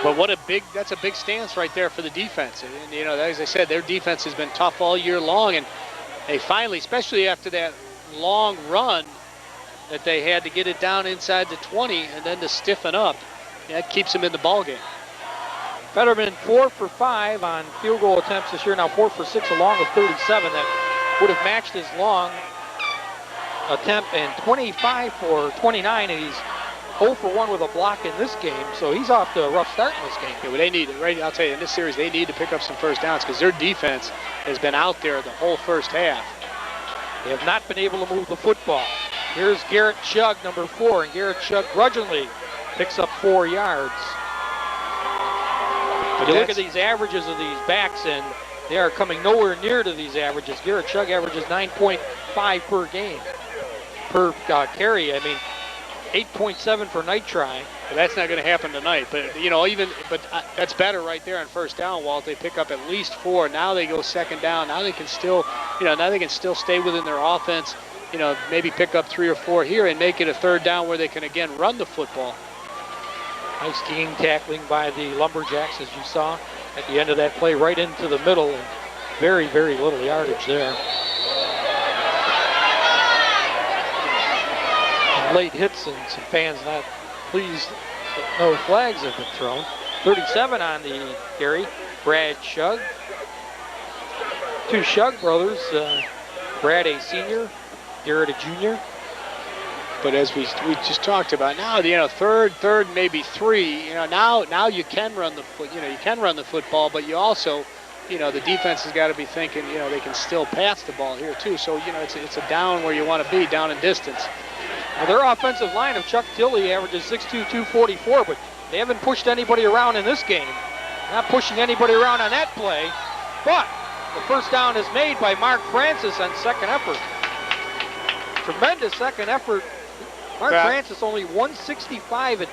But that's a big stance right there for the defense. And as I said, their defense has been tough all year long, and they finally, especially after that long run that they had to get it down inside the 20 and then to stiffen up, that keeps them in the ball game. Fetterman 4 for 5 on field goal attempts this year. Now 4 for 6 along with 37. That would have matched his long attempt, and 25 for 29, and he's 0 for 1 with a block in this game. So he's off to a rough start in this game. Yeah, well, they need, I'll tell you, in this series, they need to pick up some first downs because their defense has been out there the whole first half. They have not been able to move the football. Here's Garrett Chug, number 4, and Garrett Chug grudgingly picks up 4 yards. But you look at these averages of these backs, and they are coming nowhere near to these averages. Garrett Chug averages 9.5 per game, per carry. I mean, 8.7 for night try. But that's not going to happen tonight. But that's better right there on first down, Walt. They pick up at least 4. Now they go second down. Now they can still, stay within their offense. Maybe pick up 3 or 4 here and make it a third down where they can again run the football. Nice game tackling by the Lumberjacks, as you saw at the end of that play, right into the middle, and very, very little yardage there. Late hits and some fans not pleased that no flags have been thrown. 37 on the carry, Brad Shug. 2 Shug brothers, Brad a senior, Garrett a junior. But as we just talked about, now third, maybe 3. Now you can run the football, but you also, the defense has got to be thinking, they can still pass the ball here too. So it's a down where you want to be, down in distance. Well, their offensive line of Chuck Tilley averages 6'2", 244, but they haven't pushed anybody around in this game. Not pushing anybody around on that play, but the first down is made by Mark Francis on second effort. Tremendous second effort. Mark Francis only 165, and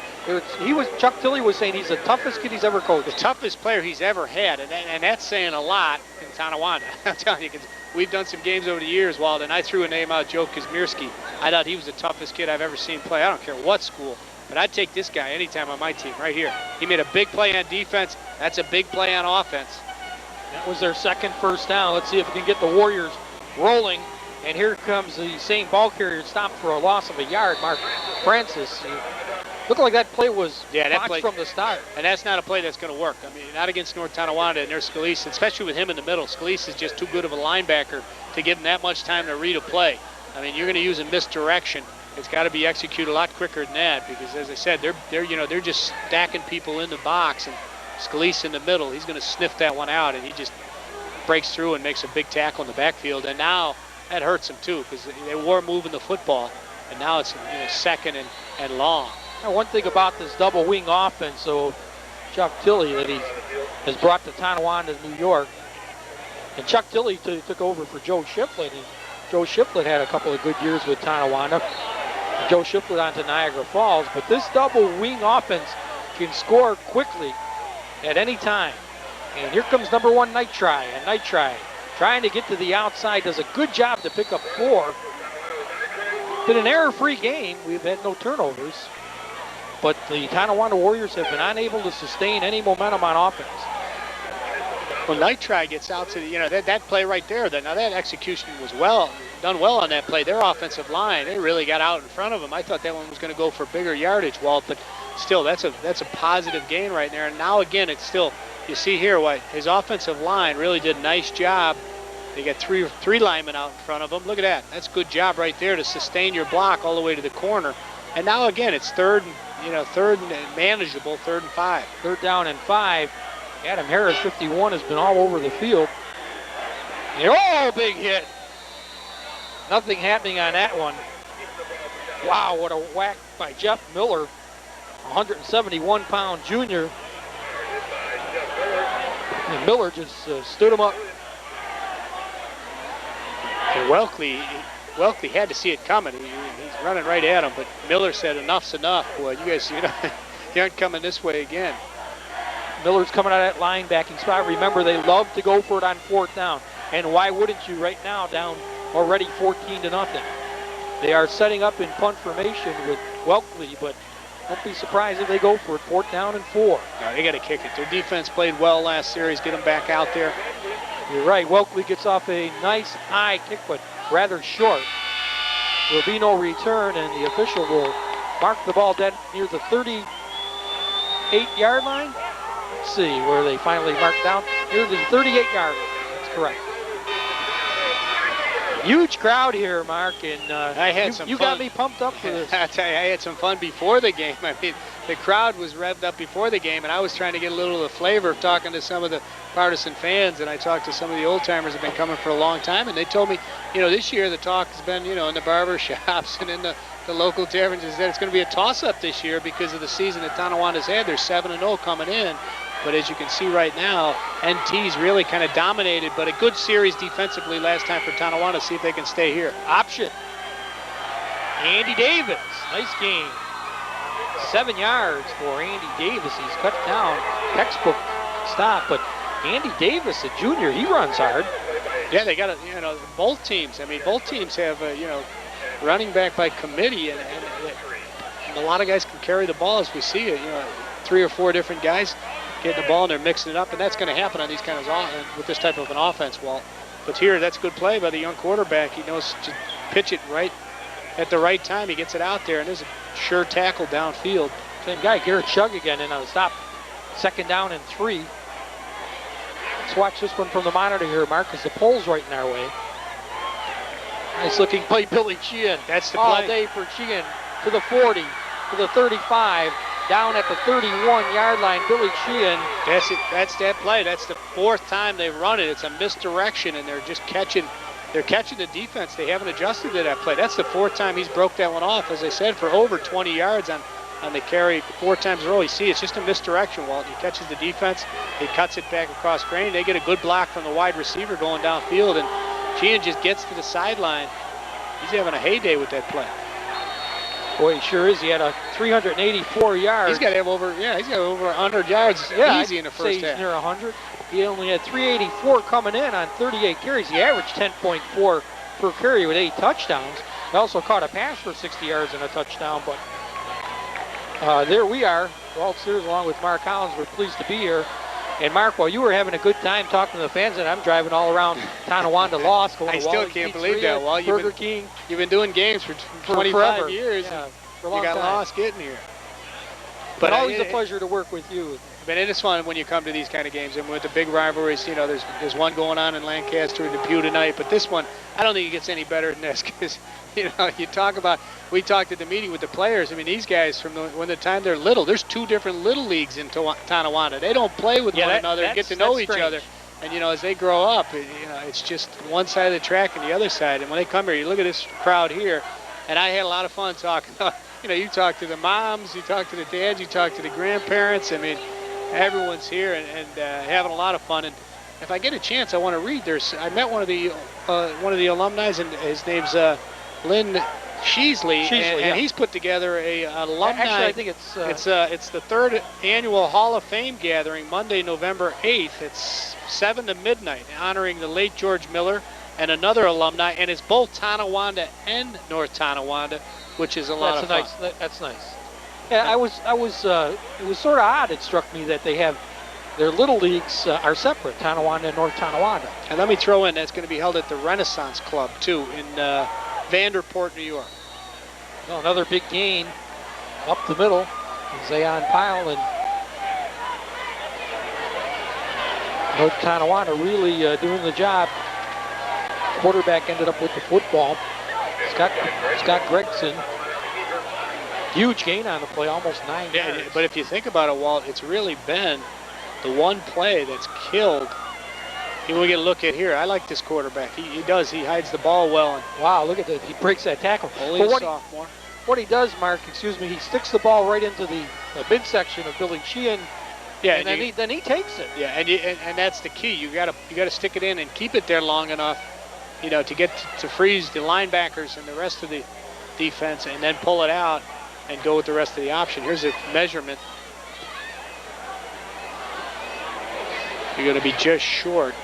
Chuck Tilley was saying he's the toughest kid he's ever coached. The toughest player he's ever had, and that's saying a lot in Tonawanda. I'm telling you, because we've done some games over the years, Walt, and I threw a name out, Joe Kazmierski. I thought he was the toughest kid I've ever seen play. I don't care what school, but I'd take this guy anytime on my team, right here. He made a big play on defense. That's a big play on offense. That was their second first down. Let's see if we can get the Warriors rolling. And here comes the same ball carrier stopped for a loss of a yard, Mark Francis. Looked like that play was botched from the start. And that's not a play that's going to work. I mean, not against North Tonawanda and their Scalise, especially with him in the middle. Scalise is just too good of a linebacker to give him that much time to read a play. I mean, you're going to use a misdirection. It's got to be executed a lot quicker than that because, as I said, they're just stacking people in the box and Scalise in the middle. He's going to sniff that one out, and he just breaks through and makes a big tackle in the backfield. And now that hurts them too because they were moving the football, and now it's second and long. Now, one thing about this double wing offense, so Chuck Tilley that he has brought to Tonawanda, New York, and Chuck Tilley took over for Joe Shiflett, and Joe Shiflett had a couple of good years with Tonawanda. Joe Shiflett on to Niagara Falls, but this double wing offense can score quickly at any time. And here comes number 1 Night Try, trying to get to the outside, does a good job to pick up 4. Been an error-free game. We've had no turnovers, but the Tonawanda Warriors have been unable to sustain any momentum on offense. When Night Try gets out to that play right there, now that execution was done well on that play. Their offensive line, they really got out in front of them. I thought that one was going to go for bigger yardage, Walt, but still, that's a positive gain right there. And now again, it's still, you see here what his offensive line really did a nice job. They got three linemen out in front of them. Look at that. That's a good job right there to sustain your block all the way to the corner. And now again, it's third and manageable, 3rd and 5. 3rd down and 5. Adam Harris, 51, has been all over the field. And, big hit. Nothing happening on that one. Wow, what a whack by Jeff Miller, 171-pound junior. And Miller just stood him up. And Welkley had to see it coming. He's running right at him, but Miller said, enough's enough. Boy, you guys, you aren't coming this way again. Miller's coming out of that linebacking spot. Remember, they love to go for it on 4th down. And why wouldn't you right now, down already 14-0? They are setting up in punt formation with Welkley, but don't be surprised if they go for it, 4th down and 4. No, they got to kick it. Their defense played well last series. Get them back out there. You're right. Welkley gets off a nice high kick, but rather short. There will be no return, and the official will mark the ball dead near the 38-yard line. Let's see where they finally mark down. Near the 38-yard line. That's correct. Huge crowd here, Mark, and I had some you fun. Got me pumped up for this. I tell you, I had some fun before the game. I mean, the crowd was revved up before the game, and I was trying to get a little of the flavor of talking to some of the partisan fans, and I talked to some of the old-timers who have been coming for a long time, and they told me, this year the talk has been, in the barber shops and in the local taverns, is that it's going to be a toss-up this year because of the season that Tonawanda's had. They're 7-0 coming in. But as you can see right now, NT's really kind of dominated, but a good series defensively last time for Tonawanda. See if they can stay here. Option. Andy Davis. Nice game. 7 yards for Andy Davis. He's cut down, textbook stop, but Andy Davis, a junior, he runs hard. Yeah, they got to, both teams. I mean, both teams have, running back by committee, and a lot of guys can carry the ball as we see it. 3 or 4 different guys getting the ball and they're mixing it up, and that's going to happen on these kind of with this type of an offense, Walt. But here, that's good play by the young quarterback. He knows to pitch it right at the right time. He gets it out there, and there's a sure tackle downfield. Same guy, Garrett Shug again, and on the stop. 2nd down and 3. Let's watch this one from the monitor here, Mark, as the pole's right in our way. Nice looking play, Billy Sheehan. That's the all play. Day for Sheehan to the 40, to the 35, down at the 31-yard line. Billy Sheehan. That's it. That's that play. That's the 4th time they've run it. It's a misdirection, and they're just catching. They're catching the defense. They haven't adjusted to that play. That's the 4th time he's broke that one off, as I said, for over 20 yards on the carry 4 times in a row. You see, it's just a misdirection, Walt. He catches the defense. He cuts it back across grain. They get a good block from the wide receiver going downfield, and Sheehan just gets to the sideline. He's having a heyday with that play. Boy, he sure is. He had a 384 yards. He's got to have over 100 yards easy in the first half. He's near 100. He only had 384 coming in on 38 carries. He averaged 10.4 per carry with 8 touchdowns. He also caught a pass for 60 yards and a touchdown. But there we are. Walt Sears along with Mark Collins. We're pleased to be here. And Mark, while you were having a good time talking to the fans, and I'm driving all around Tonawanda Lost. I still can't believe that. Well, Burger King. You've been doing games for 25 forever. years. Yeah, and for a long you got time. lost getting here. But always a pleasure to work with you. But it is fun when you come to these kind of games, and with the big rivalries, there's one going on in Lancaster and Depew tonight, but this one, I don't think it gets any better than this, because, we talked at the meeting with the players. I mean, these guys, from when the time they're little, there's 2 different little leagues in Tonawanda. They don't play with one another and get to know each other. And, as they grow up, it's just one side of the track and the other side. And when they come here, you look at this crowd here, and I had a lot of fun talking. You talk to the moms, you talk to the dads, you talk to the grandparents. I mean, everyone's here and having a lot of fun. And if I get a chance, I want to read. I met one of the alumni, and his name's Lynn Sheasley, and he's put together a alumni. Actually, I think it's the 3rd annual Hall of Fame gathering, Monday, November 8th. It's 7 to midnight, honoring the late George Miller and another alumni, and it's both Tonawanda and North Tonawanda, which is a lot of fun. That's nice. Yeah, it was sort of odd. It struck me that they have their little leagues are separate, Tonawanda and North Tonawanda. And let me throw in, that's going to be held at the Renaissance Club too in Vanderport, New York. Well, another big gain up the middle. Zayon Pyle and North Tonawanda really doing the job. Quarterback ended up with the football. Scott Gregson. Huge gain on the play, almost 9 yards. But if you think about it, Walt, it's really been the one play that's killed. We get a look at here. I like this quarterback. He does. He hides the ball well. And wow, look at that. He breaks that tackle. Only a sophomore. What he does, Mark, he sticks the ball right into the midsection of Billy Sheehan. Yeah, and then he takes it. Yeah, and that's the key. You got to stick it in and keep it there long enough, to get to freeze the linebackers and the rest of the defense, and then pull it out and go with the rest of the option. Here's a measurement. You're going to be just short.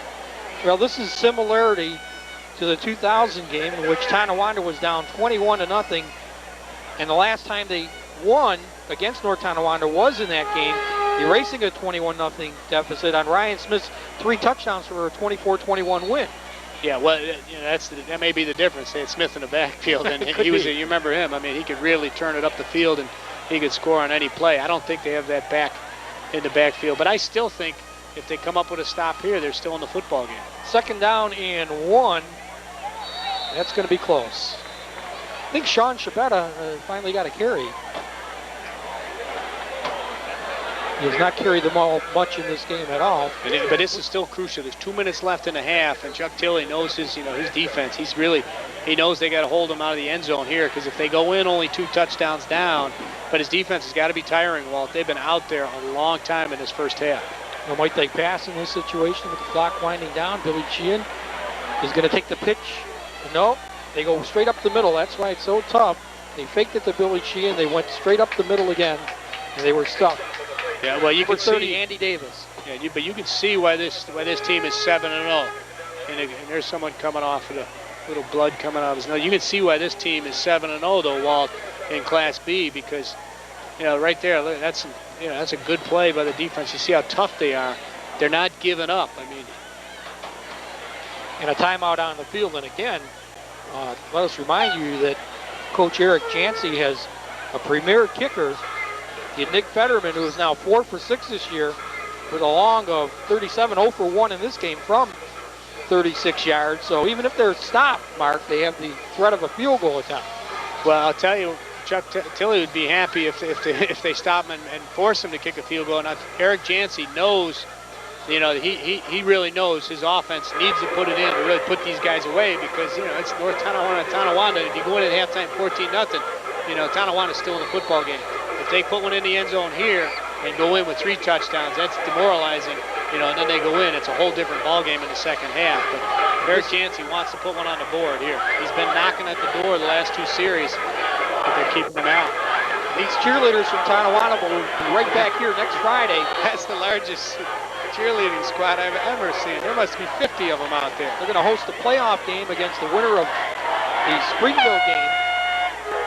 Well, this is similarity to the 2000 game in which Tonawanda was down 21-0, and the last time they won against North Tonawanda was in that game, erasing a 21-0 deficit on Ryan Smith's 3 touchdowns for a 24-21 win. Yeah, well, that may be the difference. They had Smith in the backfield, and you remember him. I mean, he could really turn it up the field, and he could score on any play. I don't think they have that back in the backfield, but I still think if they come up with a stop here, they're still in the football game. 2nd down and 1. That's going to be close. I think Sean Shabetta finally got a carry. He has not carried the ball much in this game at all. But this is still crucial. There's 2 minutes left in the half, and Chuck Tilley knows his defense. He knows they got to hold him out of the end zone here, because if they go in only 2 touchdowns down, but his defense has got to be tiring, Walt. They've been out there a long time in this first half. Well, might they pass in this situation with the clock winding down? Billy Sheehan is going to take the pitch. No, they go straight up the middle. That's why it's so tough. They faked it to Billy Sheehan. They went straight up the middle again, and they were stuck. Yeah, well, you can 30, see Andy Davis. Yeah, but you can see why this team is 7-0, and there's someone coming off with a little blood coming out of his nose. You can see why this team is 7-0 though, Walt, in Class B, because right there, look, that's a good play by the defense. You see how tough they are. They're not giving up. I mean, and a timeout on the field, and again, let us remind you that Coach Eric Jancy has a premier kicker, Nick Fetterman, who is now 4 for 6 this year, with a long of 37, 0 for 1 in this game from 36 yards. So even if they're stopped, Mark, they have the threat of a field goal attempt. Well, I'll tell you, Chuck Tilley would be happy if they stop him and force him to kick a field goal. Now, Eric Jancy knows, he really knows his offense needs to put it in to really put these guys away, because it's North Tonawanda. If you go in at halftime 14-0, Tonawanda's still in the football game. If they put one in the end zone here and go in with 3 touchdowns, that's demoralizing, and then they go in. It's a whole different ball game in the second half. But Eric Jancy wants to put one on the board here. He's been knocking at the door the last 2 series, but they're keeping him out. These cheerleaders from Tonawanda will be right back here next Friday. That's the largest cheerleading squad I've ever seen. There must be 50 of them out there. They're going to host a playoff game against the winner of the Springville game.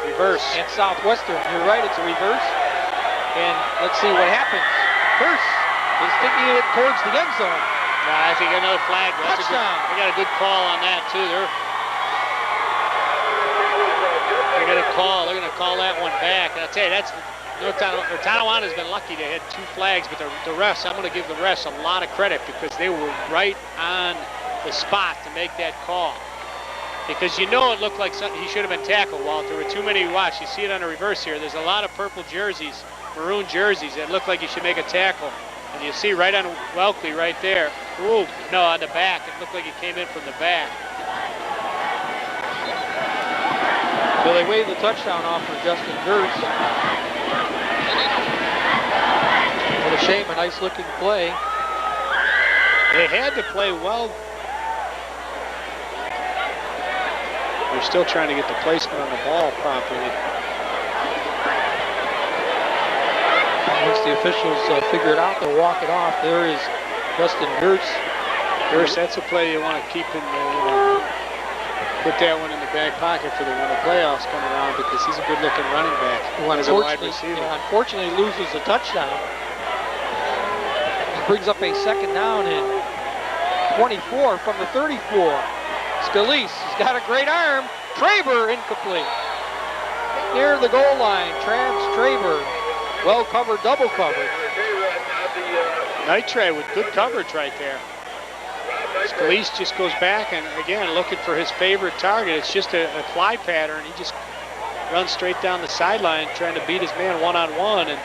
Reverse. And Southwestern. You're right, it's a reverse. And let's see what happens. First is thinking it towards the end zone. Nah, I think another flag. Touchdown. They got a good call on that too. They're going to call that one back. And I'll tell you, that's Tonawanda's been lucky. They had 2 flags, but the refs, I'm going to give the refs a lot of credit, because they were right on the spot to make that call. Because it looked like something he should have been tackled, Walt. There were too many. Watch, you see it on the reverse here. There's a lot of purple jerseys, maroon jerseys that look like you should make a tackle. And you see right on Welkley right there. Ooh, no, on the back. It looked like he came in from the back. So they waved the touchdown off for Justin Gertz. What a shame, a nice looking play. They had to play well. They're still trying to get the placement on the ball properly. Once the officials figure it out, they'll walk it off. There is Justin Gertz. Gertz, that's a play you want to keep in there. Put that one in the back pocket for when the playoffs come around, because he's a good-looking running back. As a wide receiver. Unfortunately, loses a touchdown. Brings up a second down and 24 from the 34. Scalise has got a great arm. Traber incomplete. Near the goal line, Traber. Well covered, double covered. Nitre with good coverage right there. Scalise just goes back and, again, looking for his favorite target. It's just a fly pattern. He just runs straight down the sideline trying to beat his man one-on-one, and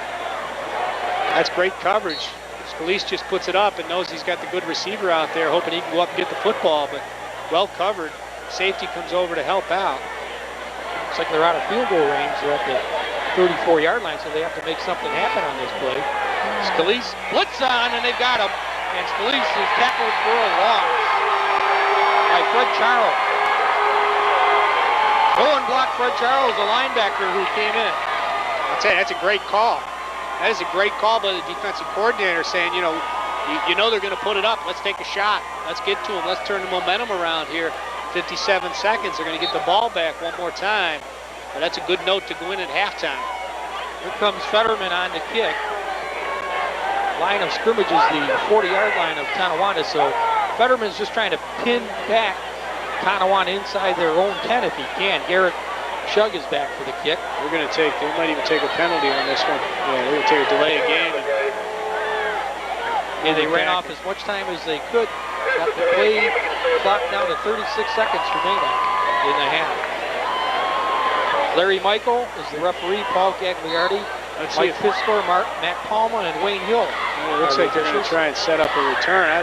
that's great coverage. Scalise just puts it up and knows he's got the good receiver out there, hoping he can go up and get the football, but well covered. Safety comes over to help out. Looks like they're out of field goal range. They're at the 34-yard line, so they have to make something happen on this play. Scalise blitz on, and they've got him. And Scalise is tackled for a loss by Fred Charles. Owen blocked Fred Charles, a linebacker who came in. I'll tell you, that's a great call. That is a great call by the defensive coordinator, saying, you know they're going to put it up. Let's take a shot. Let's get to them. Let's turn the momentum around here. 57 seconds. They're going to get the ball back one more time. But that's a good note to go in at halftime. Here comes Fetterman on the kick. Line of scrimmage is the 40-yard line of Tonawanda, so Fetterman's just trying to pin back Tonawanda inside their own 10 if he can. Garrett Shug is back for the kick. They might even take a penalty on this one. Yeah, they're going to take a delay of game. Yeah, they ran off as much time as they could. Got the play clock down to 36 seconds remaining in the half. Larry Michael is the referee, Paul Gagliardi, Mike Fiskor, Matt Palma, and Wayne Hill. It looks like they're going to try and set up a return. I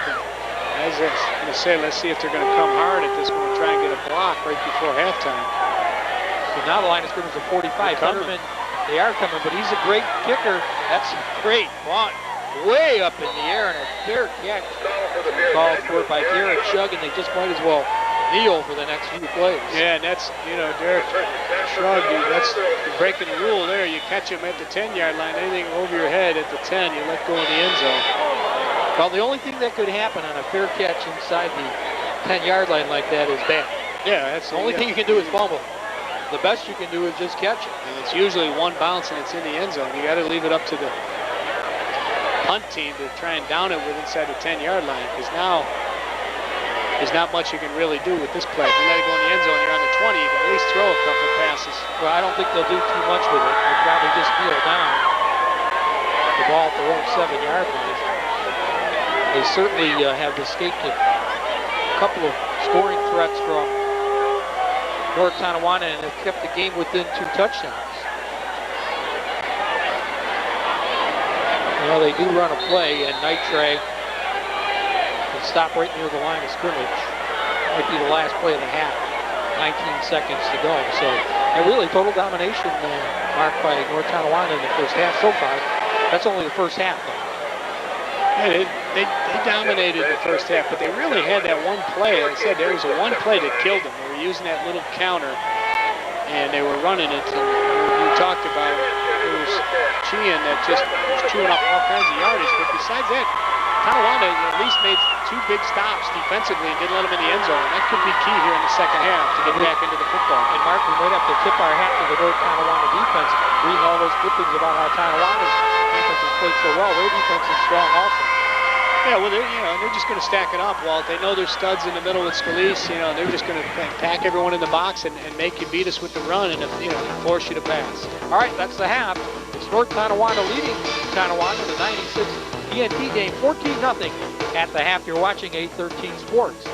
was going to say, let's see if they're going to come hard at this one and try and get a block right before halftime. So now the line of scrimmage is 45. Fetterman, they are coming, but he's a great kicker. That's great. Way up in the air, and a fair catch called for by Garrett Shug, and they just might as well kneel for the next few plays. Yeah, and that's, Derek shrugged. That's breaking the rule there. You catch him at the 10-yard line. Anything over your head at the 10, you let go in the end zone. Well, the only thing that could happen on a fair catch inside the 10-yard line like that is bad. Yeah, that's the only thing you can do is fumble. The best you can do is just catch it. And it's usually one bounce and it's in the end zone. You got to leave it up to the punt team to try and down it with inside the 10-yard line, because now there's not much you can really do with this play. If you let it go in the end zone, you're on the 20, you can at least throw a couple passes. Well, I don't think they'll do too much with it. They'll probably just kneel down the ball at their own 7-yard line. They certainly have escaped a couple of scoring threats from North Tonawanda and have kept the game within 2 touchdowns. Well, they do run a play, and Nitre can stop right near the line of scrimmage. Might be the last play of the half. 19 seconds to go. So, really total domination marked by North Tonawanda in the first half so far. That's only the first half, though. Yeah, they dominated the first half, but they really had that one play. Like I said, there was one play that killed them. They were using that little counter, and they were running it. And you talked about it was Sheehan that just was chewing up all kinds of yardage. But besides that, Tonawanda at least made 2 big stops defensively and didn't let them in the end zone. That could be key here in the second half to get back into the football. And Mark, we might have to tip our hat to the North Tonawanda defense. Reading all those clippings about how Tonawanda's defense has played so well. Their defense is strong also. Yeah, well, they're just going to stack it up, Walt. They know there's studs in the middle with Scalise. They're just going to pack everyone in the box and make you beat us with the run and force you to pass. All right, that's the half. It's North Tonawanda leading Tonawanda in the 96 TNT game, 14-0 at the half. You're watching 813 Sports.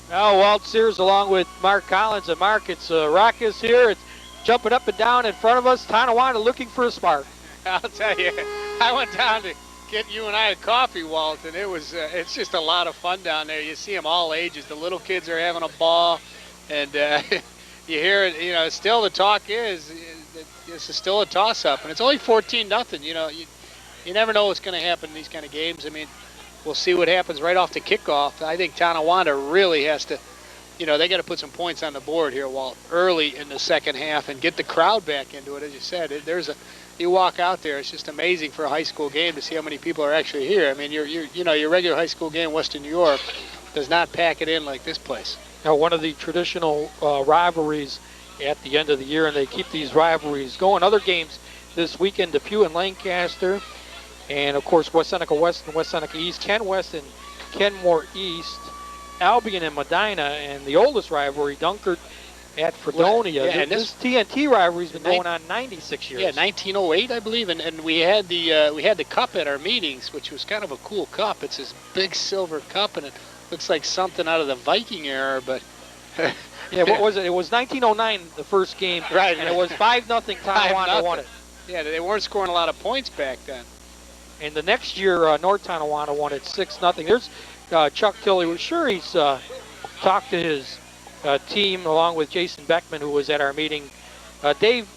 Now Walt Sears along with Mark Collins. And Mark, it's raucous here. It's jumping up and down in front of us. Tonawanda looking for a spark. I'll tell you, I went down to get you and I a coffee, Walt, and it's just a lot of fun down there. You see them all ages. The little kids are having a ball, and you hear it. Still the talk is this is still a toss-up, and it's only 14-0. You never know what's going to happen in these kind of games. I mean, we'll see what happens right off the kickoff. I think Tonawanda really has to, they got to put some points on the board here, Walt, early in the second half and get the crowd back into it. As you said, you walk out there, it's just amazing for a high school game to see how many people are actually here. I mean, your regular high school game in Western New York does not pack it in like this place. Now, one of the traditional rivalries at the end of the year, and they keep these rivalries going. Other games this weekend, Depew and Lancaster. And, of course, West Seneca West and West Seneca East, Ken West and Kenmore East, Albion and Medina, and the oldest rivalry, Dunkard at Fredonia. Well, yeah, this TNT rivalry's been going on 96 years. Yeah, 1908, I believe, and we had the cup at our meetings, which was kind of a cool cup. It's this big silver cup, and it looks like something out of the Viking era, but... Yeah, what was it? It was 1909, the first game, right? And it was 5-0. Tonawanda won it. Yeah, they weren't scoring a lot of points back then. And the next year, North Tonawanda won it 6-0. There's Chuck Tilley. We're sure he's talked to his team along with Jason Beckman, who was at our meeting. Dave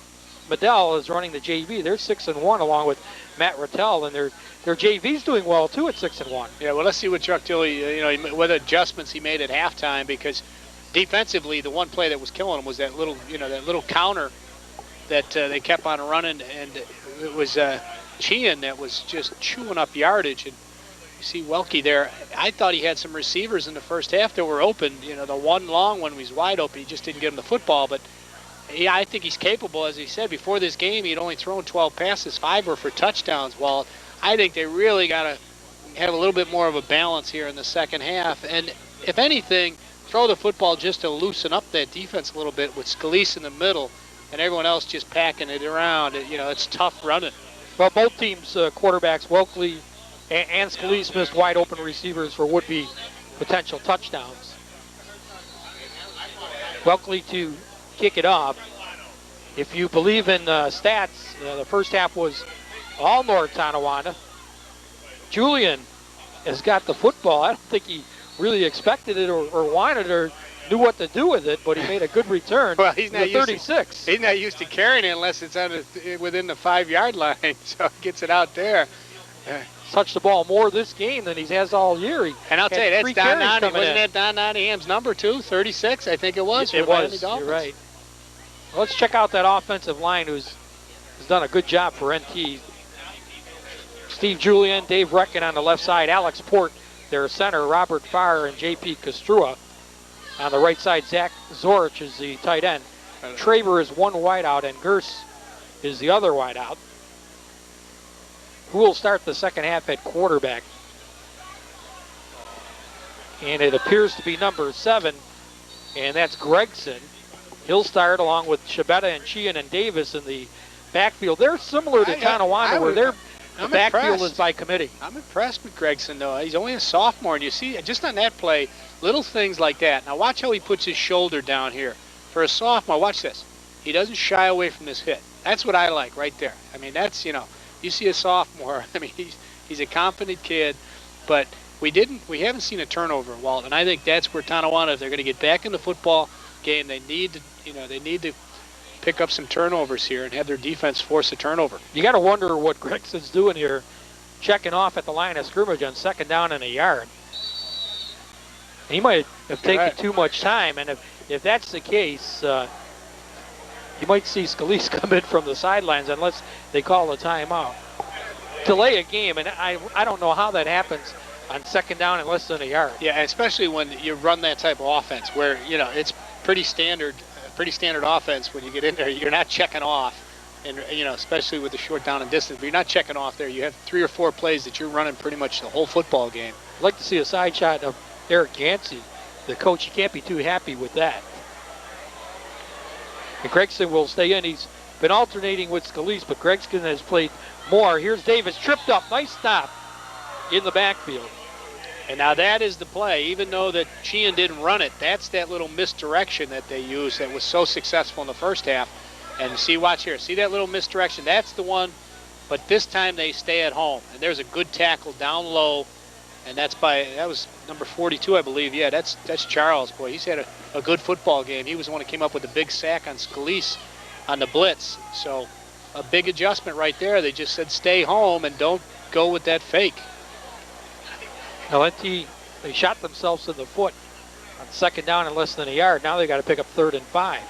Medell is running the JV. They're 6-1 along with Matt Rattel, and their JV's doing well too at 6-1. Yeah, well, let's see what Chuck Tilley, what adjustments he made at halftime, because defensively, the one play that was killing him was that little counter that they kept on running, and it was Sheehan that was just chewing up yardage. And you see Welke there. I thought he had some receivers in the first half that were open. The one long one was wide open. He just didn't get him the football, but yeah, I think he's capable. As he said, before this game, he'd only thrown 12 passes, 5 were for touchdowns. Well, I think they really got to have a little bit more of a balance here in the second half. And if anything, throw the football just to loosen up that defense a little bit with Scalise in the middle and everyone else just packing it around. It's tough running. Well, both teams' quarterbacks, Welkley and Scalise, missed wide open receivers for would-be potential touchdowns. Welkley to kick it off. If you believe in stats, the first half was all North Tonawanda. Julian has got the football. I don't think he really expected it or wanted it or knew what to do with it, but he made a good return. Well, he's not 36. He's not used to carrying it unless it's within the 5-yard line, so he gets it out there. Touched the ball more this game than he has all year. And I'll tell you, that's Don Nottingham. Wasn't that Don Nottingham's number, too? 36, I think it was. It was. You're right. Well, let's check out that offensive line who's done a good job for NT. Steve Julian, Dave Recken on the left side, Alex Port, their center, Robert Farr and J.P. Castrua. On the right side, Zach Zorich is the tight end. Traver is one wideout, and Gers is the other wideout. Who will start the second half at quarterback? And it appears to be number 7, and that's Gregson. He'll start along with Shabetta and Sheehan and Davis in the backfield. They're similar to Tonawanda, where their backfield is by committee. I'm impressed with Gregson, though. He's only a sophomore, and you see, just on that play, little things like that. Now watch how he puts his shoulder down here. For a sophomore, watch this. He doesn't shy away from this hit. That's what I like right there. I mean, that's, you see a sophomore. I mean, he's a confident kid, but we haven't seen a turnover, Walt, and I think that's where Tonawanda, if they're going to get back in the football game, they need to pick up some turnovers here and have their defense force a turnover. You got to wonder what Gregson's doing here, checking off at the line of scrimmage on 2nd down and a yard. He might have taken too much time, and if that's the case, you might see Scalise come in from the sidelines unless they call a timeout. Delay a game, and I don't know how that happens on 2nd down and less than a yard. Yeah, especially when you run that type of offense where, it's pretty standard offense when you get in there. You're not checking off, and, especially with the short down and distance, but you're not checking off there. You have 3 or 4 plays that you're running pretty much the whole football game. I'd like to see a side shot of Eric Gansey. The coach, you can't be too happy with that. And Gregson will stay in. He's been alternating with Scalise, but Gregson has played more. Here's Davis, tripped up. Nice stop in the backfield. And now that is the play. Even though that Sheehan didn't run it, that's that little misdirection that they used that was so successful in the first half. And see, watch here. See that little misdirection? That's the one. But this time they stay at home. And there's a good tackle down low. And that was number 42, I believe. Yeah, that's Charles. Boy, he's had a good football game. He was the one who came up with the big sack on Scalise on the blitz. So a big adjustment right there. They just said stay home and don't go with that fake. Now, NT, they shot themselves in the foot on 2nd down and less than a yard. Now they got to pick up 3rd and 5.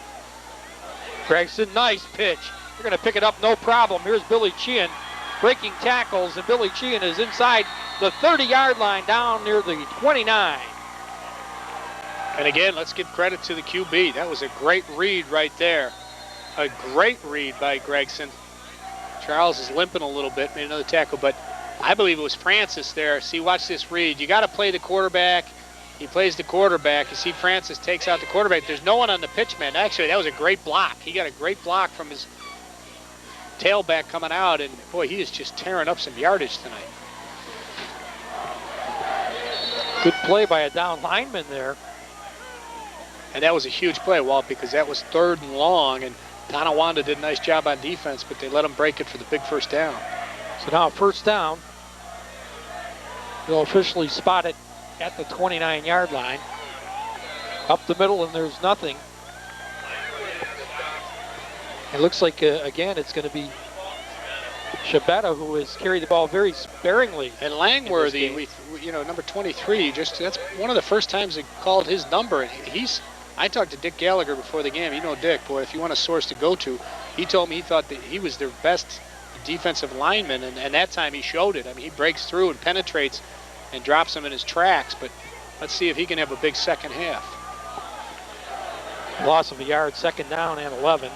Gregson, nice pitch. They're going to pick it up, no problem. Here's Billy Sheehan breaking tackles, and Billy Sheehan is inside the 30-yard line down near the 29. And again, let's give credit to the QB. That was a great read right there. A great read by Gregson. Charles is limping a little bit, made another tackle, but I believe it was Francis there. See, watch this read. You got to play the quarterback. He plays the quarterback. You see Francis takes out the quarterback. There's no one on the pitch, man. Actually, that was a great block. He got a great block from his tailback coming out, and boy, he is just tearing up some yardage tonight. Good play by a down lineman there. And that was a huge play, Walt, because that was 3rd and long, and Tonawanda did a nice job on defense, but they let him break it for the big first down. So now 1st down. They'll officially spot it at the 29-yard line. Up the middle, and there's nothing. It looks like, again, it's going to be Shabetta, who has carried the ball very sparingly. And Langworthy, number 23, that's one of the first times they called his number. I talked to Dick Gallagher before the game. Dick, boy, if you want a source to go to, he told me he thought that he was their best defensive lineman, and that time he showed it. I mean, he breaks through and penetrates and drops him in his tracks, but let's see if he can have a big second half. Loss of a yard, 2nd down and 11.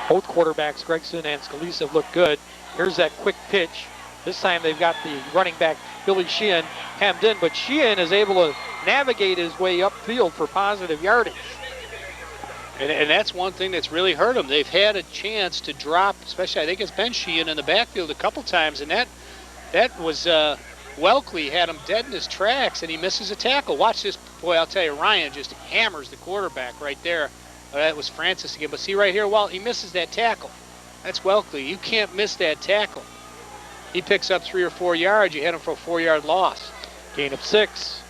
Both quarterbacks, Gregson and Scalise, have looked good. Here's that quick pitch. This time they've got the running back, Billy Sheehan, hemmed in, but Sheehan is able to navigate his way upfield for positive yardage. And that's one thing that's really hurt them. They've had a chance to drop, especially I think it's Ben Sheehan in the backfield a couple times, and that was Welkley had him dead in his tracks, and he misses a tackle. Watch this. Boy, I'll tell you, Ryan just hammers the quarterback right there. That was Francis again. But see right here, well, he misses that tackle. That's Welkley. You can't miss that tackle. He picks up 3 or 4 yards. You hit him for a 4-yard loss. Gain of 6.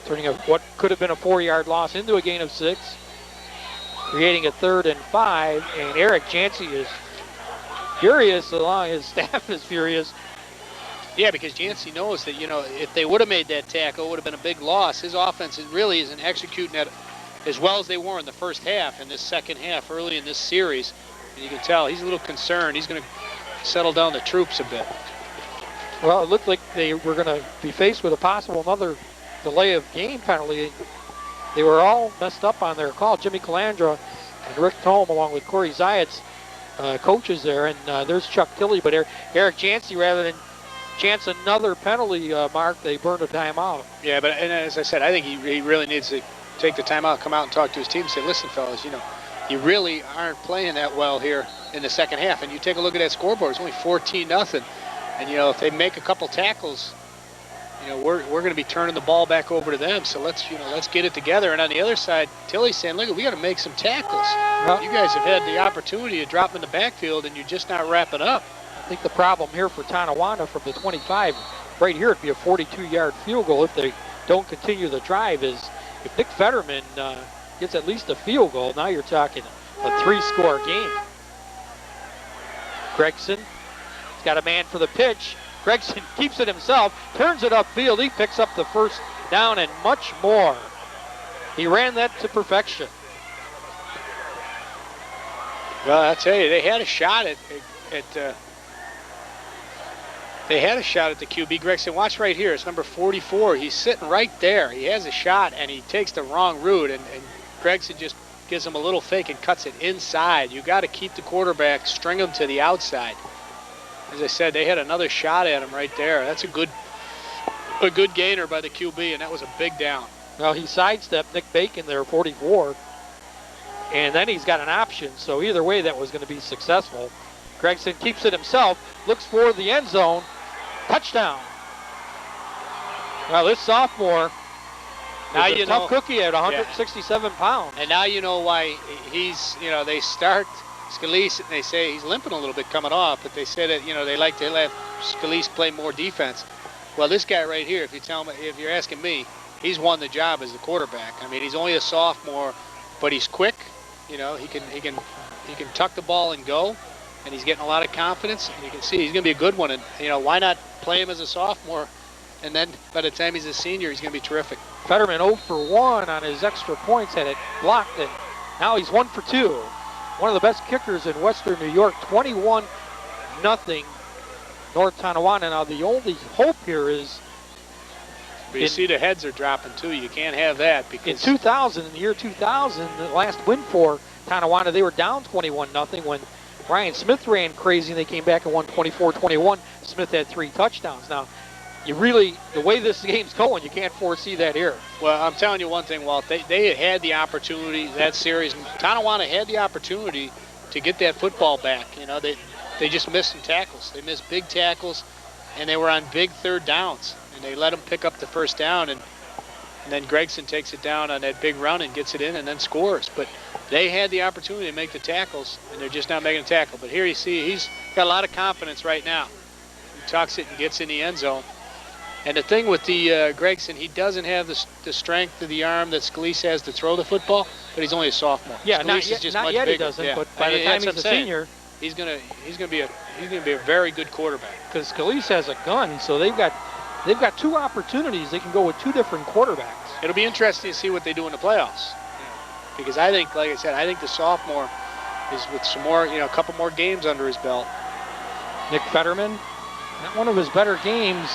Turning what could have been a 4-yard loss into a gain of 6. Creating a 3rd and 5. And Eric Jancy is furious, along his staff is furious. Yeah, because Jancy knows that, if they would have made that tackle, it would have been a big loss. His offense really isn't executing that as well as they were in the first half, in this second half, early in this series. And you can tell he's a little concerned. He's going to settle down the troops a bit. Well, it looked like they were going to be faced with a possible another delay of game penalty. They were all messed up on their call. Jimmy Calandra and Rick Tome, along with Corey Zayat's coaches there. And there's Chuck Tilley. But Eric Jancy, rather than chance another penalty mark, they burned a timeout. Yeah, but and as I said, I think he really needs to take the timeout, come out and talk to his team and say, listen, fellas, you really aren't playing that well here in the second half. And you take a look at that scoreboard, it's only 14-0. And, if they make a couple tackles, we're going to be turning the ball back over to them. So let's get it together. And on the other side, Tilley's saying, look, we got to make some tackles. You guys have had the opportunity to drop in the backfield, and you're just not wrapping up. I think the problem here for Tonawanda from the 25, right here, it'd be a 42-yard field goal if they don't continue the drive, is if Nick Fetterman gets at least a field goal, now you're talking a 3-score game. Gregson, he's got a man for the pitch. Gregson keeps it himself, turns it upfield. He picks up the first down and much more. He ran that to perfection. Well, I'll tell you, they had a shot at the QB. Gregson, watch right here. It's number 44. He's sitting right there. He has a shot, and he takes the wrong route, and Gregson just gives him a little fake and cuts it inside. You got to keep the quarterback, string him to the outside. As I said, they had another shot at him right there. That's a good gainer by the QB, and that was a big down. Well, he sidestepped Nick Bacon there, 44, and then he's got an option. So either way, that was going to be successful. Gregson keeps it himself, looks for the end zone. Touchdown. Well, this sophomore now is a tough cookie at 167 pounds. And now you know why they start Scalise, and they say he's limping a little bit coming off, but they say that, they like to let Scalise play more defense. Well, this guy right here, if you're asking me, he's won the job as the quarterback. I mean, he's only a sophomore, but he's quick. He can tuck the ball and go. And he's getting a lot of confidence, and you can see he's going to be a good one. And, why not play him as a sophomore? And then by the time he's a senior, he's going to be terrific. Fetterman 0 for 1 on his extra points, had it blocked, and now he's 1 for 2. One of the best kickers in Western New York, 21-0 North Tonawanda. Now, the only hope here is... But you see the heads are dropping, too. You can't have that. Because in the year 2000, the last win for Tonawanda, they were down 21-0 when Ryan Smith ran crazy, and they came back and won 24-21. Smith had 3 touchdowns. Now, the way this game's going, you can't foresee that here. Well, I'm telling you one thing, Walt. They had the opportunity, that series. Tonawanda had the opportunity to get that football back. They just missed some tackles. They missed big tackles, and they were on big 3rd downs. And they let them pick up the first down, and then Gregson takes it down on that big run and gets it in and then scores. But they had the opportunity to make the tackles, and they're just not making a tackle. But here you see he's got a lot of confidence right now. He tucks it and gets in the end zone. And the thing with the Gregson, he doesn't have the strength of the arm that Scalise has to throw the football, but he's only a sophomore. Yeah, not yet he doesn't. Yeah. But by the time he's a senior, he's gonna be a very good quarterback. Because Scalise has a gun, so they've got 2 opportunities. They can go with 2 different quarterbacks. It'll be interesting to see what they do in the playoffs. Because I think, like I said, the sophomore is with some more, a couple more games under his belt. Nick Fetterman, not one of his better games,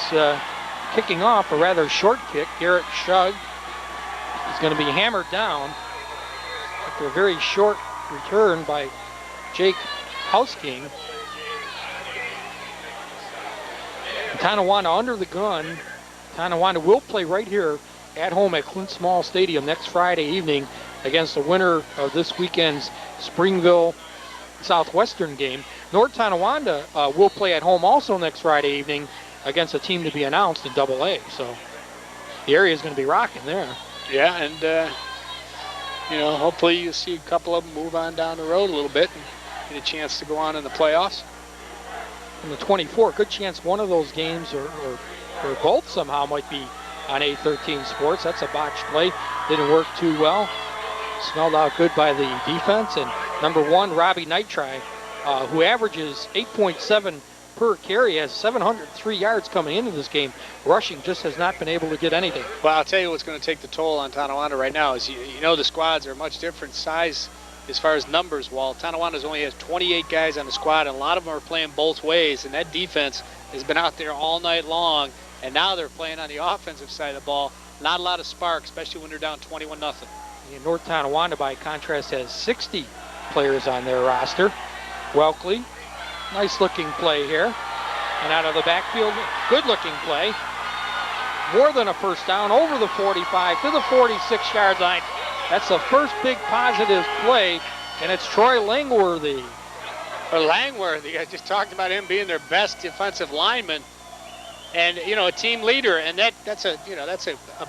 kicking off a rather short kick. Garrett Shug is going to be hammered down after a very short return by Jake Houseking. Tonawanda under the gun. Tonawanda will play right here at home at Clint Small Stadium next Friday evening against the winner of this weekend's Springville Southwestern game. North Tonawanda will play at home also next Friday evening against a team to be announced in AA. So the area is going to be rocking there. Yeah, and hopefully you see a couple of them move on down the road a little bit and get a chance to go on in the playoffs. And the 24, good chance one of those games or both somehow might be on A13 Sports. That's a botched play. Didn't work too well. Smelled out good by the defense. And number 1, Robbie Nitri, who averages 8.7 per carry, has 703 yards coming into this game. Rushing just has not been able to get anything. Well, I'll tell you what's going to take the toll on Tonawanda right now is the squads are much different size as far as numbers. While Tonawanda only has 28 guys on the squad, and a lot of them are playing both ways, and that defense has been out there all night long, and now they're playing on the offensive side of the ball. Not a lot of spark, especially when they're down 21-0. North Tonawanda, by contrast, has 60 players on their roster. Welkley, nice-looking play here. And out of the backfield, good-looking play. More than a first down, over the 45 to the 46-yard line. That's the first big positive play, and it's Troy Langworthy. Langworthy, I just talked about him being their best defensive lineman, and a team leader, and that's a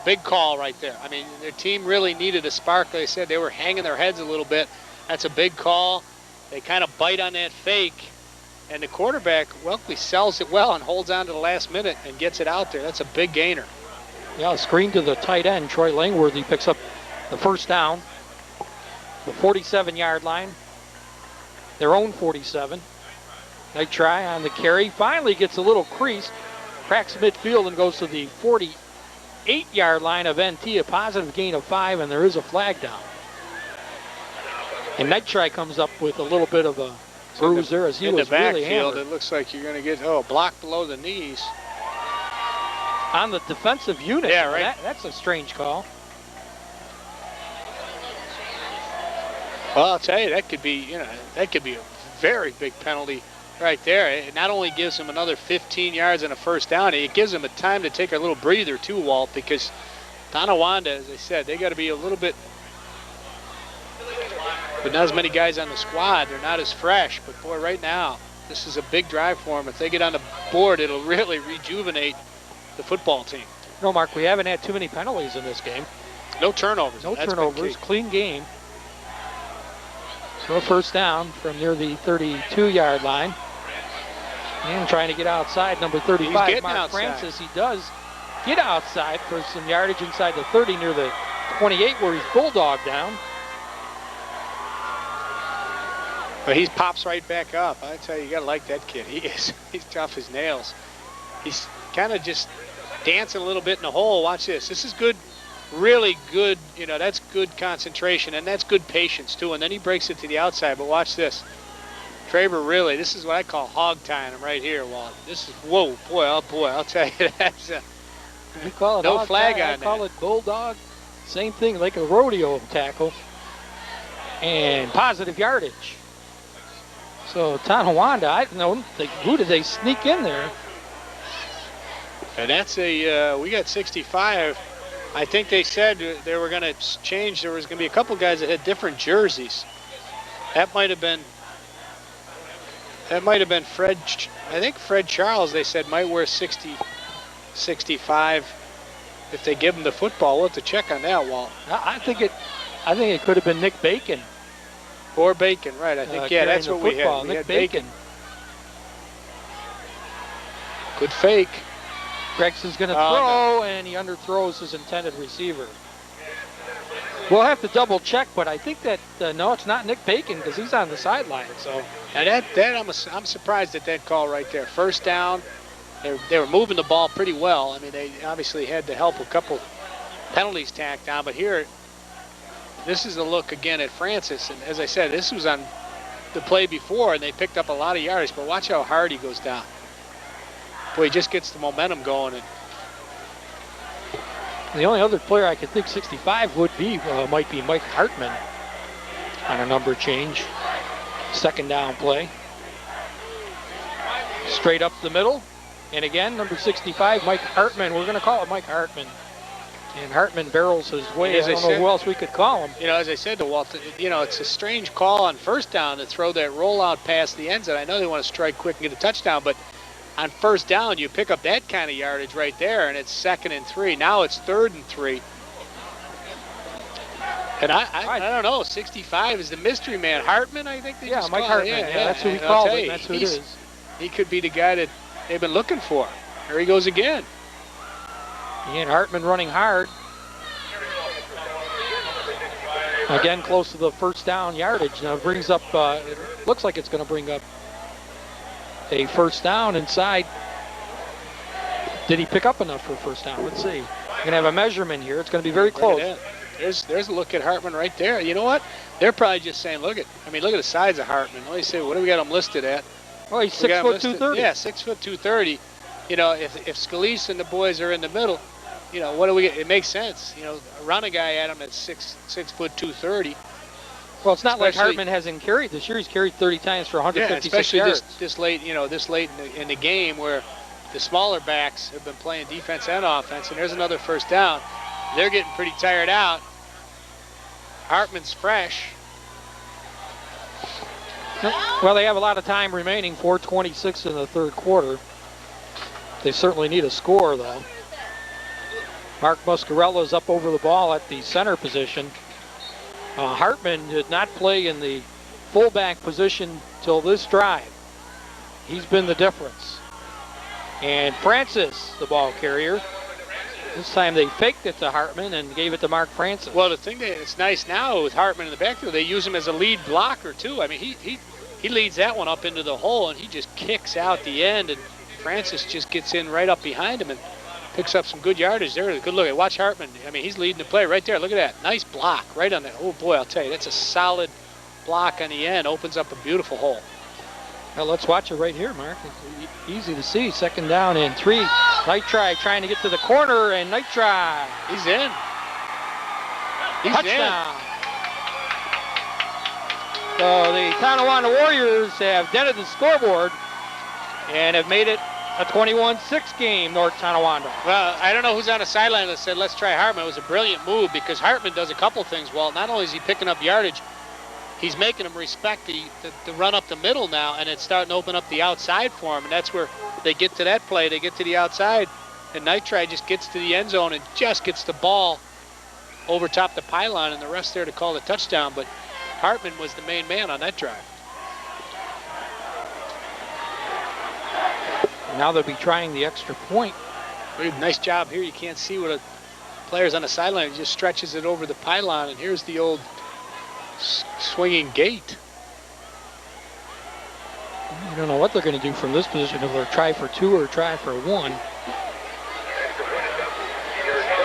big call right there. I mean, their team really needed a spark. Like I said, they were hanging their heads a little bit. That's a big call. They kind of bite on that fake, and the quarterback, Welkley, sells it well and holds on to the last minute and gets it out there. That's a big gainer. Yeah, screen to the tight end. Troy Langworthy picks up the first down, the 47-yard line, their own 47. They try on the carry, finally gets a little crease, cracks midfield and goes to the 48-yard line of NT, a positive gain of 5, and there is a flag down. And Nitri comes up with a little bit of a bruise there as he was really hammered. It looks like you're going to get blocked below the knees. On the defensive unit. Yeah, right. That's a strange call. Well, I'll tell you, that could be a very big penalty right there. It not only gives him another 15 yards and a first down, it gives him a time to take a little breather too, Walt, because Tonawanda, as I said, they got to be a little bit, but not as many guys on the squad. They're not as fresh, but boy, right now, this is a big drive for them. If they get on the board, it'll really rejuvenate the football team. No, Mark, we haven't had too many penalties in this game. No turnovers. No turnovers, clean game. So a first down from near the 32-yard line. And trying to get outside, number 35, Mark outside. Francis. He does get outside for some yardage inside the 30 near the 28 where he's bulldogged down. But he pops right back up. I tell you got to like that kid. He's tough as nails. He's kind of just dancing a little bit in the hole. Watch this. This is good, really good. That's good concentration, and that's good patience, too. And then he breaks it to the outside. But watch this. Traver, really, this is what I call hog tying him right here, Walt. This is, whoa, boy, I'll tell you, that's you call it no flag on that. I call it bulldog. Same thing, like a rodeo tackle. And positive yardage. So Tonawanda, I don't think, who did they sneak in there? And that's we got 65. I think they said they were going to change. There was going to be a couple guys that had different jerseys. That might have been Fred. I think Fred Charles, they said, might wear 65 if they give him the football. We'll have to check on that, Walt. I think it could have been Nick Bacon. Or Bacon, right. I think, that's what we had. We Nick had Bacon. Good fake. Gregson's going to throw, and he underthrows his intended receiver. We'll have to double check, but I think that, no, it's not Nick Bacon because he's on the sideline. So, and I'm surprised at that call right there. First down, they were moving the ball pretty well. I mean, they obviously had to help a couple penalties tacked on, but here, this is a look again at Francis. And as I said, this was on the play before, and they picked up a lot of yards, but watch how hard he goes down. Boy, he just gets the momentum going. And the only other player I could think 65 would be might be Mike Hartman on a number change. Second down play. Straight up the middle. And again, number 65, Mike Hartman. We're going to call it Mike Hartman. And Hartman barrels his way. As I don't know who else we could call him. You know, as I said to Walt, you know, it's a strange call on first down to throw that rollout past the end zone. I know they want to strike quick and get a touchdown, but on first down, you pick up that kind of yardage right there, and it's 2nd and 3. Now it's 3rd and 3. And I don't know, 65 is the mystery man. Hartman, I think they just Mike call Hartman. it. Yeah, that's who we called it. That's who it is. He could be the guy that they've been looking for. There he goes again. And Hartman running hard. Again, close to the first down yardage. Now it brings up, it looks like it's going to bring up a first down inside. Did he pick up enough for a first down? Let's see. We're going to have a measurement here. It's going to be very close. There's a look at Hartman right there. You know what? They're probably just saying, look at the size of Hartman. Let me see, what do we got him listed at? Oh, he's 6 foot 230. Yeah, 6 foot 230. You know, if Scalise and the boys are in the middle, you know, what do we get? It makes sense. You know, run a guy at him that's 6 foot 230. Well, it's not like Hartman hasn't carried this year. He's carried 30 times for 156 yards. Especially this late, you know, this late in the game where the smaller backs have been playing defense and offense, and there's another first down. They're getting pretty tired out. Hartman's fresh. Well, they have a lot of time remaining, 4:26 in the third quarter. They certainly need a score, though. Mark Muscarella is up over the ball at the center position. Hartman did not play in the fullback position till this drive. He's been the difference. And Francis, the ball carrier. This time they faked it to Hartman and gave it to Mark Francis. Well, the thing that's nice now with Hartman in the backfield, they use him as a lead blocker, too. I mean, he leads that one up into the hole, and he just kicks out the end, and Francis just gets in right up behind him and picks up some good yardage there. Good look at. Watch Hartman. I mean, he's leading the play right there. Look at that. Nice block right on that. Oh, boy, I'll tell you, that's a solid block on the end. Opens up a beautiful hole. Well, let's watch it right here, Mark. It's easy to see. 2nd down and 3. Nitri trying to get to the corner, and Nitri. He's in. Touchdown. So the Tonawanda Warriors have dented the scoreboard and have made it a 21-6 game, North Tonawanda. Well, I don't know who's on the sideline that said, let's try Hartman. It was a brilliant move because Hartman does a couple things well. Not only is he picking up yardage, he's making them respect the run up the middle now, and it's starting to open up the outside for him, and that's where they get to that play. They get to the outside, and Nitri just gets to the end zone and just gets the ball over top the pylon, and the rest there to call the touchdown. But Hartman was the main man on that drive. Now they'll be trying the extra point. Nice job here. You can't see what a player's on the sideline. He just stretches it over the pylon, and here's the old swinging gate. I don't know what they're going to do from this position, if they'll try for 2 or try for 1.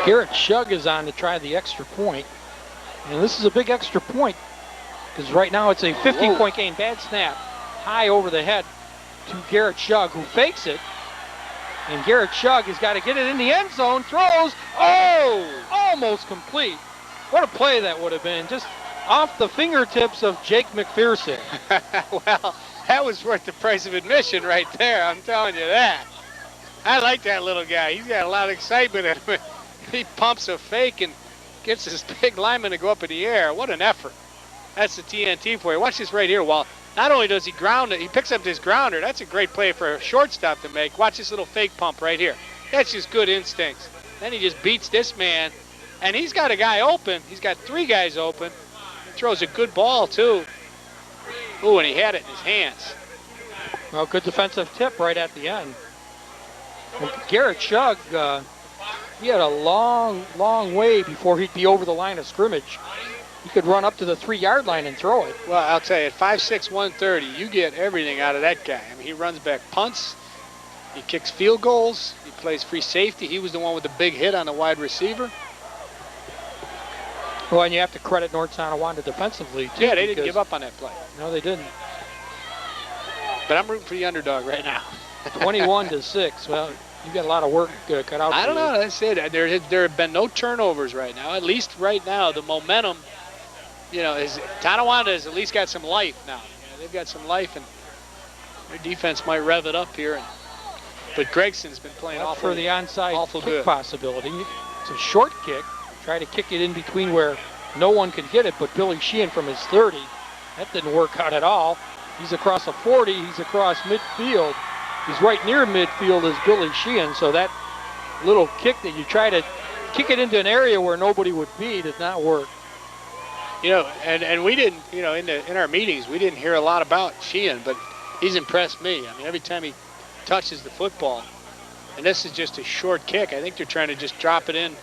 Garrett Shug is on to try the extra point. And this is a big extra point because right now it's a 15-point game. Bad snap, high over the head to Garrett Shug, who fakes it. And Garrett Shug has got to get it in the end zone, throws, almost complete. What a play that would have been, just off the fingertips of Jake McPherson. Well, that was worth the price of admission right there, I'm telling you that. I like that little guy. He's got a lot of excitement in him. He pumps a fake and gets his big lineman to go up in the air. What an effort. That's the TNT for you. Watch this right here. While not only does he ground it, he picks up this grounder. That's a great play for a shortstop to make. Watch this little fake pump right here. That's just good instincts. Then he just beats this man, and he's got a guy open. He's got 3 guys open. He throws a good ball, too. Ooh, and he had it in his hands. Well, good defensive tip right at the end. Well, Garrett Shug, he had a long way before he'd be over the line of scrimmage. He could run up to the 3-yard line and throw it. Well, I'll tell you, at 5'6", 130, you get everything out of that guy. I mean, he runs back punts, he kicks field goals, he plays free safety. He was the one with the big hit on the wide receiver. Well, and you have to credit North Tonawanda defensively, too. Yeah, they didn't give up on that play. No, they didn't. But I'm rooting for the underdog right now. 21-6. Well, you got a lot of work cut out for you. I don't know. That's it. There have been no turnovers right now. At least right now, the momentum, Tonawanda has at least got some life now. They've got some life, and their defense might rev it up here. But Gregson's been playing for the onside awful kick good. Possibility. It's a short kick. Try to kick it in between where no one could get it, but Billy Sheehan from his 30. That didn't work out at all. He's across the 40. He's across midfield. He's right near midfield as Billy Sheehan, so that little kick that you try to kick it into an area where nobody would be did not work. You know, and we didn't, you know, in our meetings, we didn't hear a lot about Sheehan, but he's impressed me. I mean, every time he touches the football, and this is just a short kick, I think they're trying to just drop it in,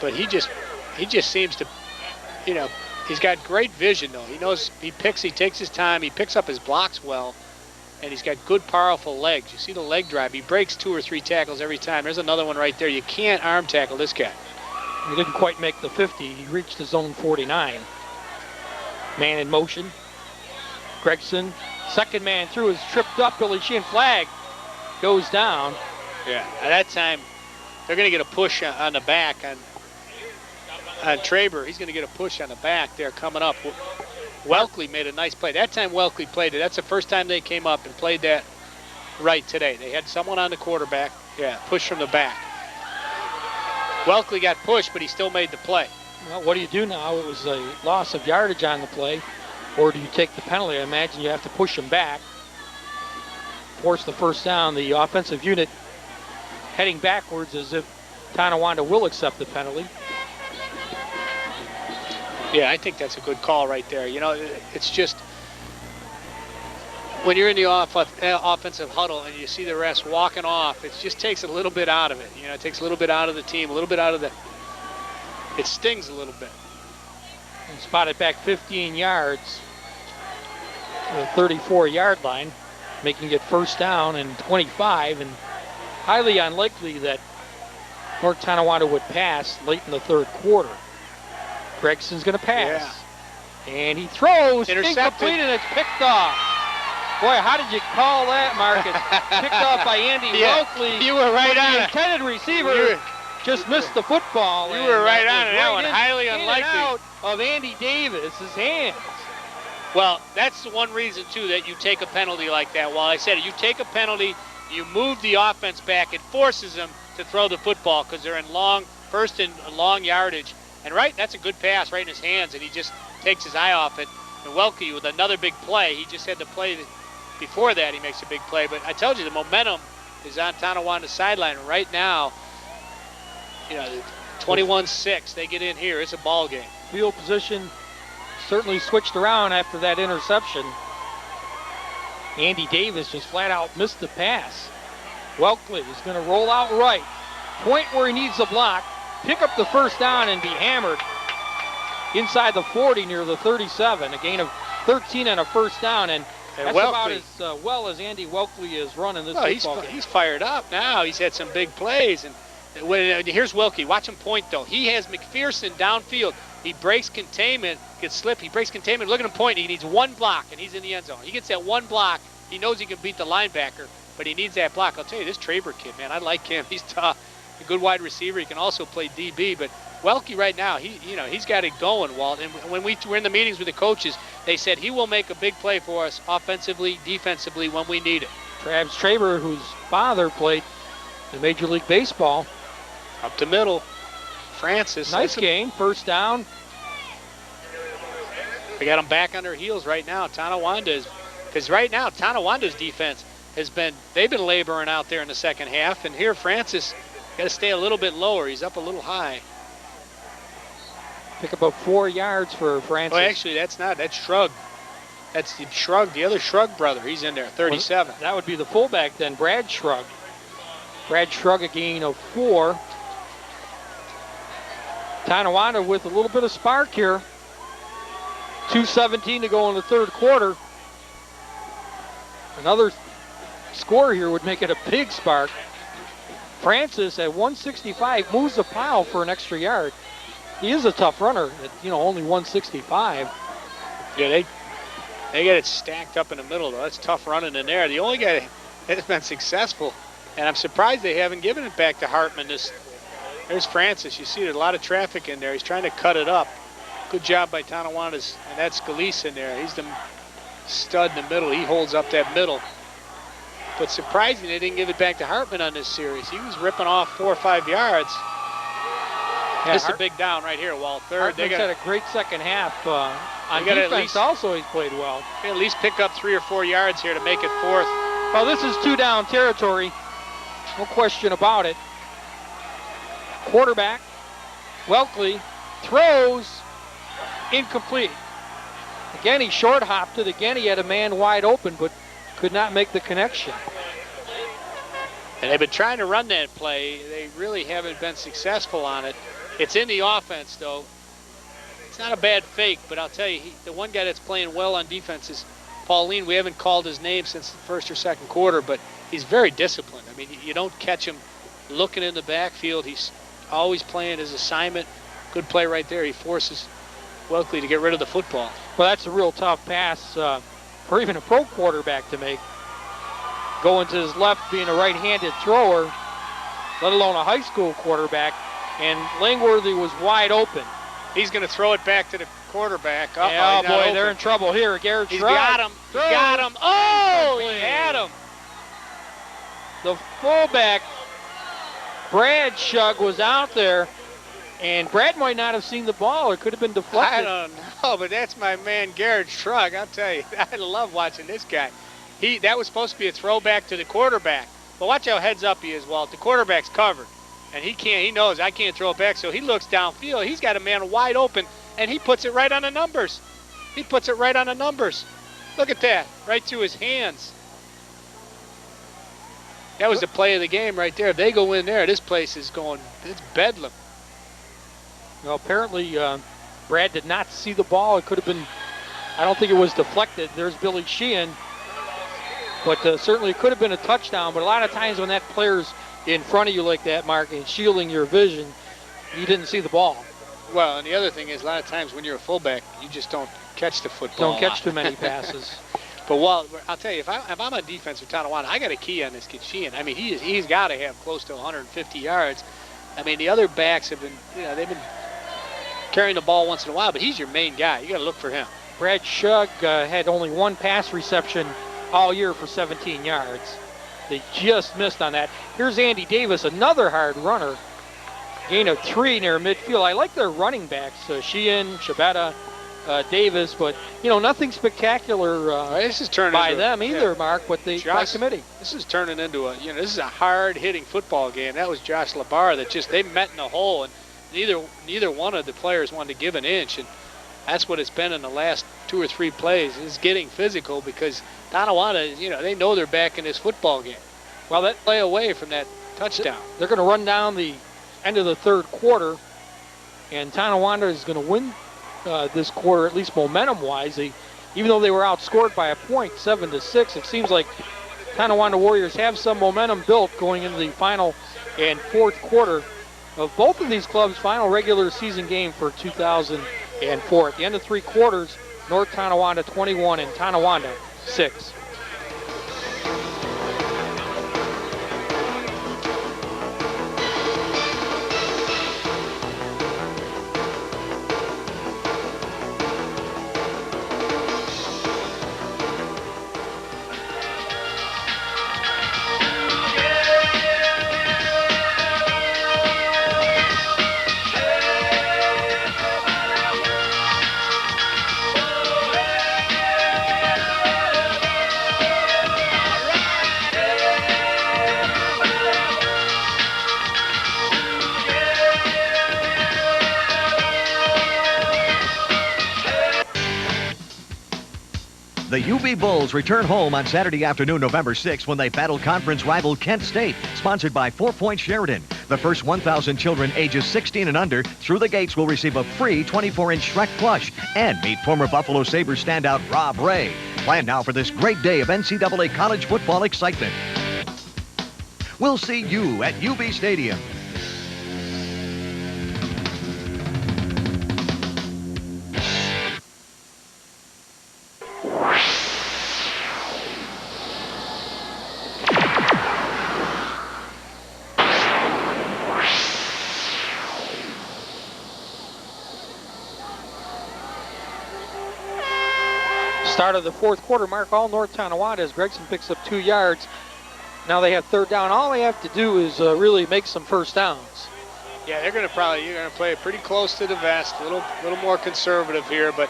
but he just seems to, you know, he's got great vision though. He knows, he takes his time, he picks up his blocks well, and he's got good, powerful legs. You see the leg drive. He breaks 2 or 3 tackles every time. There's another one right there. You can't arm tackle this guy. He didn't quite make the 50. He reached his own 49. Man in motion. Gregson, second man through, is tripped up. Billy Sheehan, flag goes down. Yeah, at that time, they're going to get a push on the back on Traber. He's going to get a push on the back there coming up. Welkley made a nice play. That time Welkley played it. That's the first time they came up and played that right today. They had someone on the quarterback. Yeah, push from the back. Welkley got pushed, but he still made the play. Well, what do you do now? It was a loss of yardage on the play. Or do you take the penalty? I imagine you have to push him back. Force the first down. The offensive unit heading backwards as if Tonawanda will accept the penalty. Yeah, I think that's a good call right there. You know, it's just when you're in the offensive huddle and you see the refs walking off, it just takes a little bit out of it. You know, it takes a little bit out of the team, a little bit out of it stings a little bit. And spotted back 15 yards to the 34-yard line, making it first down and 25, and highly unlikely that North Tonawanda would pass late in the third quarter. Gregson's going to pass. Yeah. And he throws. Incomplete, and it's picked off. Boy, how did you call that, Marcus? Picked off by Andy Welkley. You were right on the it. Intended receiver just missed the football. You were right on it. That one, highly unlikely. Out of Andy Davis's hands. Well, that's the one reason, too, that you take a penalty like that. Well, I said it. You take a penalty, you move the offense back. It forces them to throw the football because they're in first and long yardage. And that's a good pass right in his hands, and he just takes his eye off it. And Welke with another big play. He just had to play before that. He makes a big play. But I told you, the momentum is on Tonawanda's sideline right now. You know, 21-6. They get in here. It's a ball game. Field position certainly switched around after that interception. Andy Davis just flat out missed the pass. Welke is going to roll out right. Point where he needs the block. Pick up the first down and be hammered inside the 40 near the 37. A gain of 13 and a first down, and that's about as well as Andy Welke is running this football game. He's fired up now. He's had some big plays, and here's Welke. Watch him point though. He has McPherson downfield. He breaks containment, gets slipped. He breaks containment. Look at him point. He needs one block, and he's in the end zone. He gets that one block. He knows he can beat the linebacker, but he needs that block. I'll tell you, this Traber kid, man, I like him. He's tough. A good wide receiver. He can also play DB, but Welke right now, he's got it going, Walt. And when we were in the meetings with the coaches, they said he will make a big play for us offensively, defensively when we need it. Travis Traber, whose father played in Major League Baseball. Up the middle. Francis. Nice game. First down. We got them back on their heels right now. Because right now, Tonawanda's defense they've been laboring out there in the second half. And here, Francis got to stay a little bit lower. He's up a little high. Pick up about 4 yards for Francis. Oh, actually, that's Shrug. That's the Shrug, the other Shrug brother. He's in there, 37. Well, that would be the fullback then, Brad Shrug. Brad Shrug, a gain of 4. Tonawanda with a little bit of spark here. 2:17 to go in the third quarter. Another score here would make it a big spark. Francis at 165 moves the pile for an extra yard. He is a tough runner at only 165. Yeah, they get it stacked up in the middle though. That's tough running in there. The only guy that has been successful, and I'm surprised they haven't given it back to Hartman. There's Francis. You see there's a lot of traffic in there. He's trying to cut it up. Good job by Tonawanda's, and that's Scalise in there. He's the stud in the middle. He holds up that middle. But surprising they didn't give it back to Hartman on this series. He was ripping off 4 or 5 yards. Yeah, This is a big down right here, Walt. Third. Hartman's had a great second half. On gotta defense at least, also he's played well. At least pick up 3 or 4 yards here to make it fourth. Well, this is 2 down territory. No question about it. Quarterback, Welkley, throws, incomplete. Again, he short hopped it. Again, he had a man wide open, but could not make the connection. And they've been trying to run that play. They really haven't been successful on it. It's in the offense, though. It's not a bad fake, but I'll tell you, the one guy that's playing well on defense is Pauline. We haven't called his name since the first or second quarter, but he's very disciplined. I mean, you don't catch him looking in the backfield. He's always playing his assignment. Good play right there. He forces Welkley to get rid of the football. Well, that's a real tough pass for even a pro quarterback to make. Going to his left, being a right-handed thrower, let alone a high school quarterback, and Langworthy was wide open. He's going to throw it back to the quarterback. Oh, boy, they're in trouble here. Garrett He's got him. He got him. Oh, he had him. The fullback, Brad Shug, was out there, and Brad might not have seen the ball. It could have been deflected. I don't know, but that's my man Garrett Shrug. I'll tell you, I love watching this guy. That was supposed to be a throwback to the quarterback. But watch how heads up he is, Walt. The quarterback's covered. And he knows I can't throw it back, so he looks downfield. He's got a man wide open, and he puts it right on the numbers. He puts it right on the numbers. Look at that, right through his hands. That was the play of the game right there. If they go in there, this place is going, it's bedlam. Well, apparently Brad did not see the ball. It could have been, I don't think it was deflected. There's Billy Sheehan. But certainly it could have been a touchdown. But a lot of times when that player's in front of you like that, Mark, and shielding your vision, you didn't see the ball. Well, and the other thing is a lot of times when you're a fullback, you just don't catch the football. Don't catch too many passes. But Walt, I'll tell you, if I'm on defense for Tonawanda, I got a key on this kid Sheehan. I mean, he's got to have close to 150 yards. I mean, the other backs have been, they've been carrying the ball once in a while, but he's your main guy. You got to look for him. Brad Shug had only one pass reception all year for 17 yards. They just missed on that. Here's Andy Davis, another hard runner. Gain of 3 near midfield. I like their running backs, Sheehan, Shabetta, Davis, but nothing spectacular this is turning by them either, Mark. But by committee, this is turning into this is a hard-hitting football game. That was Josh Labar that they met in a hole, and neither one of the players wanted to give an inch, and that's what it's been in the last 2 or 3 plays. Is getting physical because Tonawanda, they know they're back in this football game. Well, that play away from that touchdown. They're going to run down the end of the third quarter, and Tonawanda is going to win this quarter, at least momentum-wise. Even though they were outscored by a point, 7-6, it seems like Tonawanda Warriors have some momentum built going into the final and fourth quarter of both of these clubs' final regular season game for 2004. At the end of 3 quarters, North Tonawanda 21 and Tonawanda 6. The UB Bulls return home on Saturday afternoon, November 6th, when they battle conference rival Kent State, sponsored by 4 Point Sheridan. The first 1,000 children ages 16 and under through the gates will receive a free 24-inch Shrek plush and meet former Buffalo Sabres standout Rob Ray. Plan now for this great day of NCAA college football excitement. We'll see you at UB Stadium. Start of the fourth quarter, Mark, all North Tonawanda as Gregson picks up 2 yards. Now they have third down. All they have to do is really make some first downs. Yeah, you're going to play it pretty close to the vest, a little more conservative here, but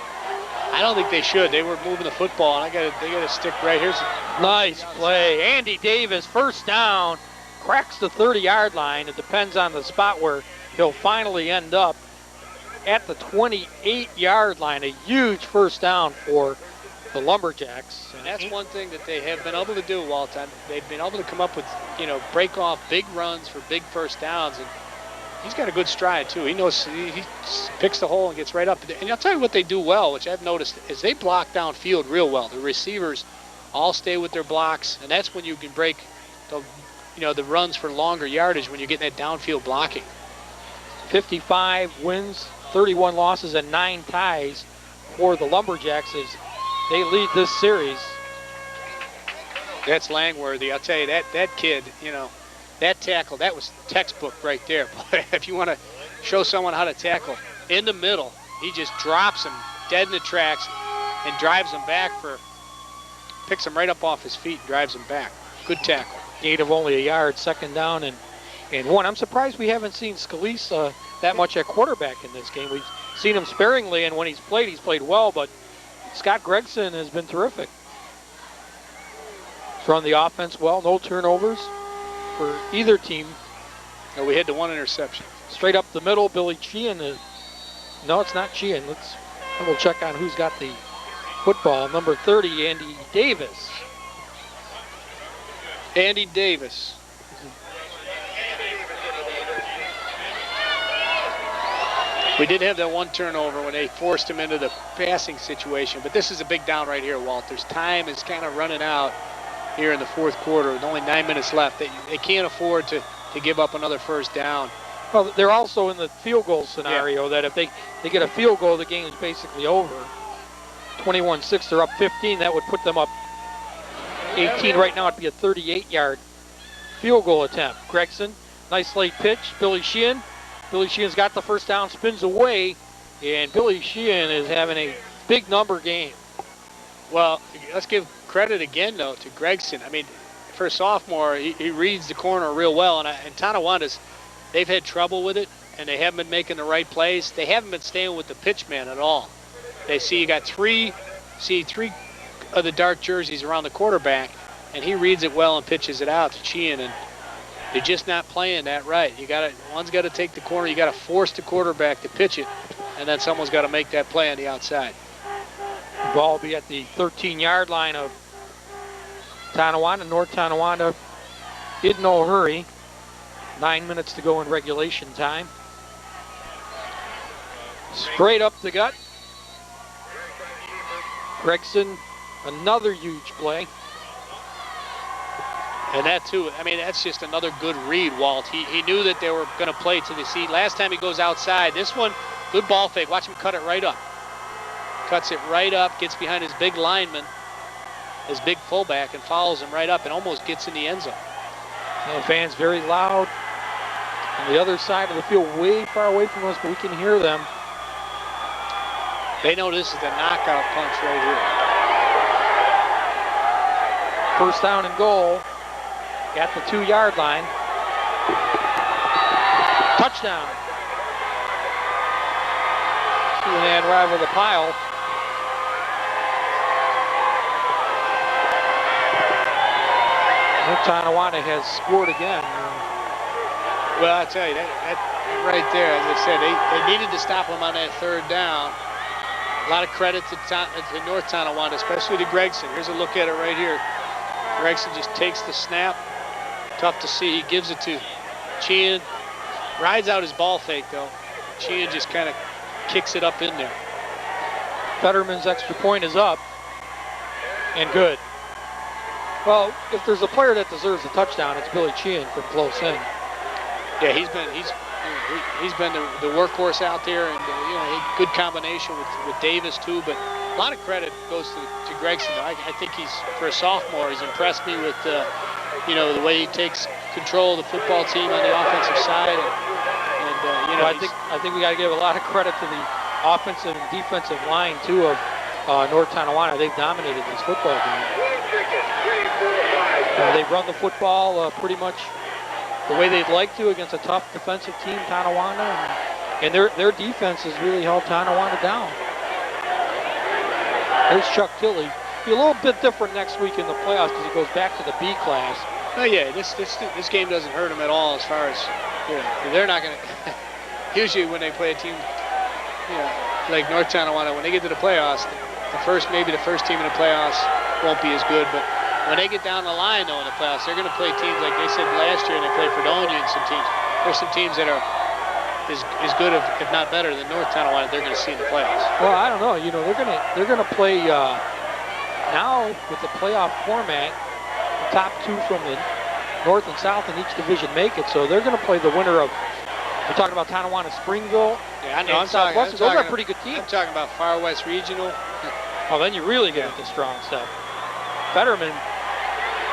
I don't think they should. They were moving the football, and they got to stick right here. Nice play. Andy Davis, first down, cracks the 30-yard line. It depends on the spot where he'll finally end up at the 28-yard line. A huge first down for the Lumberjacks. And that's one thing that they have been able to do, Walt. They've been able to come up with, break off big runs for big first downs. And he's got a good stride, too. He knows he picks the hole and gets right up. And I'll tell you what they do well, which I've noticed, is they block downfield real well. The receivers all stay with their blocks, and that's when you can break the runs for longer yardage when you're getting that downfield blocking. 55 wins, 31 losses, and 9 ties for the Lumberjacks as they lead this series. That's Langworthy. I'll tell you, that kid, that tackle, that was textbook right there. If you want to show someone how to tackle in the middle, he just drops him dead in the tracks and drives him back picks him right up off his feet and drives him back. Good tackle. Gain of only a yard, second down and 1. I'm surprised we haven't seen Scalise that much at quarterback in this game. We've seen him sparingly, and when he's played well, but Scott Gregson has been terrific. He's run the offense well, no turnovers for either team. No, we had the 1 interception. Straight up the middle, Billy Sheehan. No, it's not Sheehan. Let's double check on who's got the football. Number 30, Andy Davis. Andy Davis. We did have that 1 turnover when they forced him into the passing situation, but this is a big down right here, Walt. There's time is kind of running out here in the 4th quarter with only 9 minutes left. They can't afford to give up another first down. Well, they're also in the field goal scenario that if they get a field goal, the game is basically over. 21-6, they're up 15. That would put them up 18 right now. It'd be a 38-yard field goal attempt. Gregson, nice late pitch. Billy Sheehan. Billy Sheehan's got the first down, spins away, and Billy Sheehan is having a big number game. Well, let's give credit again, though, to Gregson. I mean, for a sophomore, he reads the corner real well, and Tonawanda's, they've had trouble with it, and they haven't been making the right plays. They haven't been staying with the pitch man at all. They see you got three of the dark jerseys around the quarterback, and he reads it well and pitches it out to Sheehan, and they're just not playing that right. One's got to take the corner. You got to force the quarterback to pitch it, and then someone's got to make that play on the outside. The ball will be at the 13-yard line of Tonawanda. North Tonawanda in no hurry. 9 minutes to go in regulation time. Straight up the gut. Gregson, another huge play. And that, too, I mean, that's just another good read, Walt. He knew that they were going to play to the seat. Last time he goes outside. This one, good ball fake. Watch him cut it right up. Cuts it right up, gets behind his big lineman, his big fullback, and follows him right up and almost gets in the end zone. And fans very loud on the other side of the field, way far away from us, but we can hear them. They know this is the knockout punch right here. First down and goal at the 2-yard line. Touchdown. Two-man rival the pile. Tonawanda has scored again. Well, I tell you, that right there, as I said, they needed to stop him on that 3rd down. A lot of credit to North Tonawanda, especially to Gregson. Here's a look at it right here. Gregson just takes the snap. Tough to see. He gives it to Sheehan. Rides out his ball fake, though. Sheehan just kind of kicks it up in there. Fetterman's extra point is up. And good. Well, if there's a player that deserves a touchdown, it's Billy Sheehan from close in. Yeah, he's been the workhorse out there, and good combination with Davis too. But a lot of credit goes to Gregson. I think for a sophomore, he's impressed me with the way he takes control of the football team on the offensive side. I think we got to give a lot of credit to the offensive and defensive line too of North Tonawanda. They've dominated this football game. They've run the football pretty much the way they'd like to against a tough defensive team, Tonawanda, and their defense has really held Tonawanda down. There's Chuck Tilley. Be a little bit different next week in the playoffs because he goes back to the B class. Oh yeah, this game doesn't hurt them at all as far as, you know, they're not going to. Usually when they play a team, you know, like North Tonawanda, when they get to the playoffs, maybe the first team in the playoffs won't be as good, but when they get down the line though in the playoffs, they're going to play teams like they said last year, and they played Fredonia and some teams. There's some teams that are as good, if not better, than North Tonawanda they're going to see in the playoffs. Well, I don't know. You know, they're going to play now with the playoff format. The top two from the North and South in each division make it, so they're going to play the winner of. We're talking about Tonawanda, Springville. Yeah, I know. I'm talking. Those are pretty good teams. I'm talking about Far West Regional. Oh, then you really get into strong stuff. Fetterman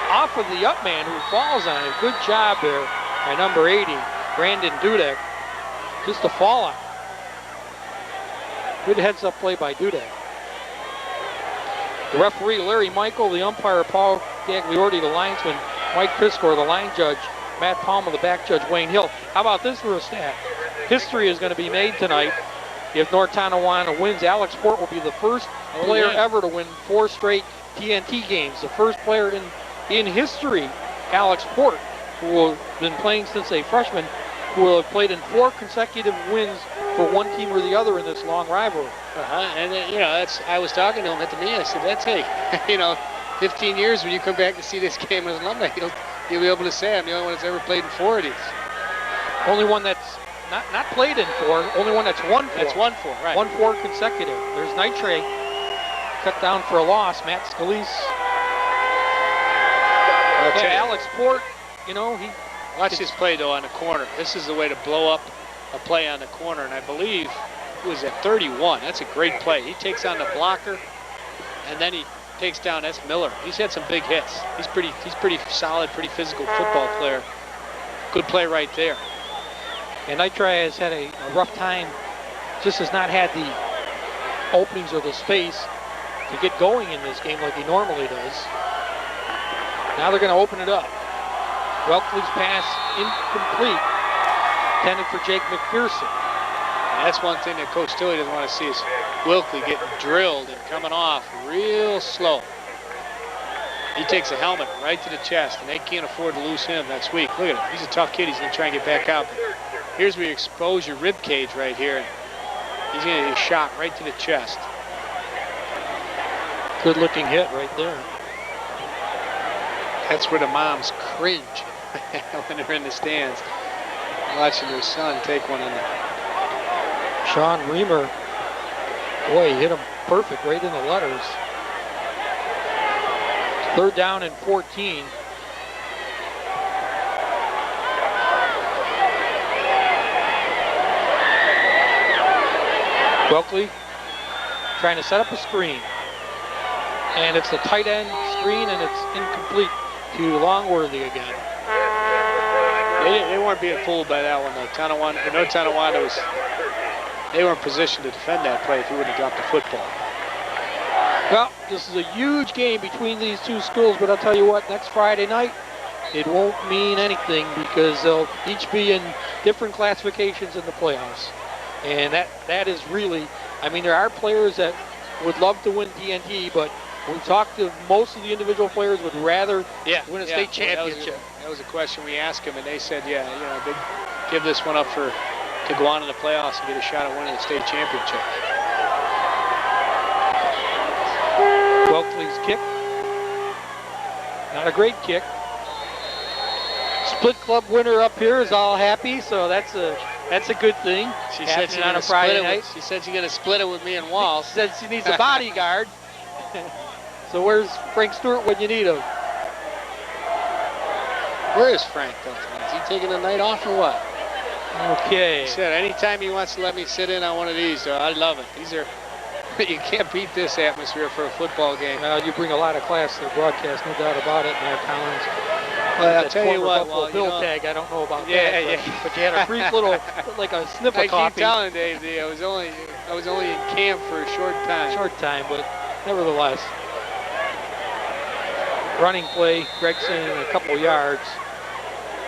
off of the up man who falls on it. Good job there by number 80, Brandon Dudek. Just a fall on. Good heads up play by Dudek. The referee, Larry Michael, the umpire, Paul Gagliordi, the linesman, Mike Piscor, the line judge, Matt Palmer, the back judge, Wayne Hill. How about this for a stat? History is going to be made tonight. If North Tonawanda wins, Alex Port will be the first player ever to win 4 straight TNT games. The first player in history, Alex Port, who will have been playing since a freshman, who will have played in 4 consecutive wins for one team or the other in this long rivalry. And you know, I was talking to him at the meeting. I said, that's, hey, you know, 15 years when you come back to see this game as an alumni, you'll be able to say I'm the only one that's ever played in 4 of these. Only one that's not played in 4, only one that's won 4. That's won 4, right. Won 4 consecutive. There's Nitre, cut down for a loss. Matt Scalise. Yeah, Alex Port, you know, he... Watch this play, though, on the corner. This is the way to blow up a play on the corner, and I believe it was at 31. That's a great play. He takes on the blocker, and then he takes down, that's Miller. He's had some big hits. He's pretty solid, pretty physical football player. Good play right there. And Nitre has had a rough time, just has not had the openings or the space to get going in this game like he normally does. Now they're going to open it up. Welkley's pass incomplete, intended for Jake McPherson. And that's one thing that Coach Tilley doesn't want to see is Wilkley getting drilled and coming off real slow. He takes a helmet right to the chest, and they can't afford to lose him next week. Look at him. He's a tough kid. He's going to try and get back out. But here's where you expose your rib cage right here. And he's going to get a shot right to the chest. Good looking hit right there. That's where the moms cringe when they're in the stands, watching their son take one in the... Sean Reamer, boy, he hit him perfect right in the letters. 3rd down and 14. Welkley trying to set up a screen. And it's the tight end screen, and it's incomplete to Longworthy again. They weren't being fooled by that one, though. North Tonawanda they were in position to defend that play if he wouldn't have dropped the football. Well, this is a huge game between these two schools, but I'll tell you what, next Friday night, it won't mean anything because they'll each be in different classifications in the playoffs. And that is really, I mean, there are players that would love to win TNT, but we talked to most of the individual players would rather win a state championship. That was a question we asked them, and they said, yeah, you know, they give this one up to go on in the playoffs and get a shot at winning the state championship. Welkley's kick. Not a great kick. Split club winner up here is all happy, so that's a good thing. She said she's on a Friday night. She said she's going to split it with me and Walls. She said she needs a bodyguard. So where's Frank Stewart when you need him? Where is Frank, though? Is he taking the night off or what? Okay. He said anytime he wants to let me sit in on one of these, though, I love it. These are, you can't beat this atmosphere for a football game. Well, you bring a lot of class to the broadcast, no doubt about it, Matt Collins. Well, I'll tell you what, Bill tag, I don't know about that. But you had a brief little, like a sniff of coffee. I keep telling Dave, I was only in camp for a short time. But nevertheless. Running play, Gregson a couple yards.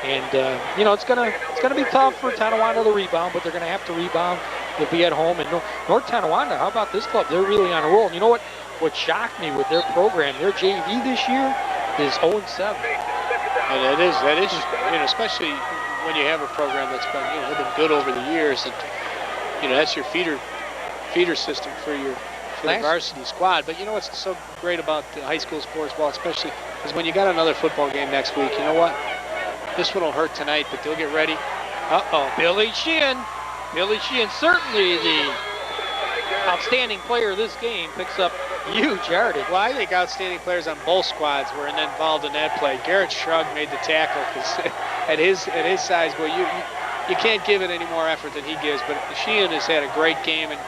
And you know, it's gonna be tough for Tonawanda to rebound, but they're gonna have to rebound. They'll be at home. And North Tonawanda, how about this club? They're really on a roll. And you know what? What shocked me with their program, their JV this year is 0-7. And that is, you know, especially when you have a program that's been, you know, they've been good over the years, and you know that's your feeder system for the varsity squad. But you know what's so great about the high school sports ball, especially, is when you got another football game next week. You know what? This one will hurt tonight, but they'll get ready. Billy Sheehan. Billy Sheehan, certainly the outstanding player of this game, picks up huge yardage. Well, I think outstanding players on both squads were involved in that play. Garrett Shrug made the tackle because at his size, boy, you can't give it any more effort than he gives. But Sheehan has had a great game, and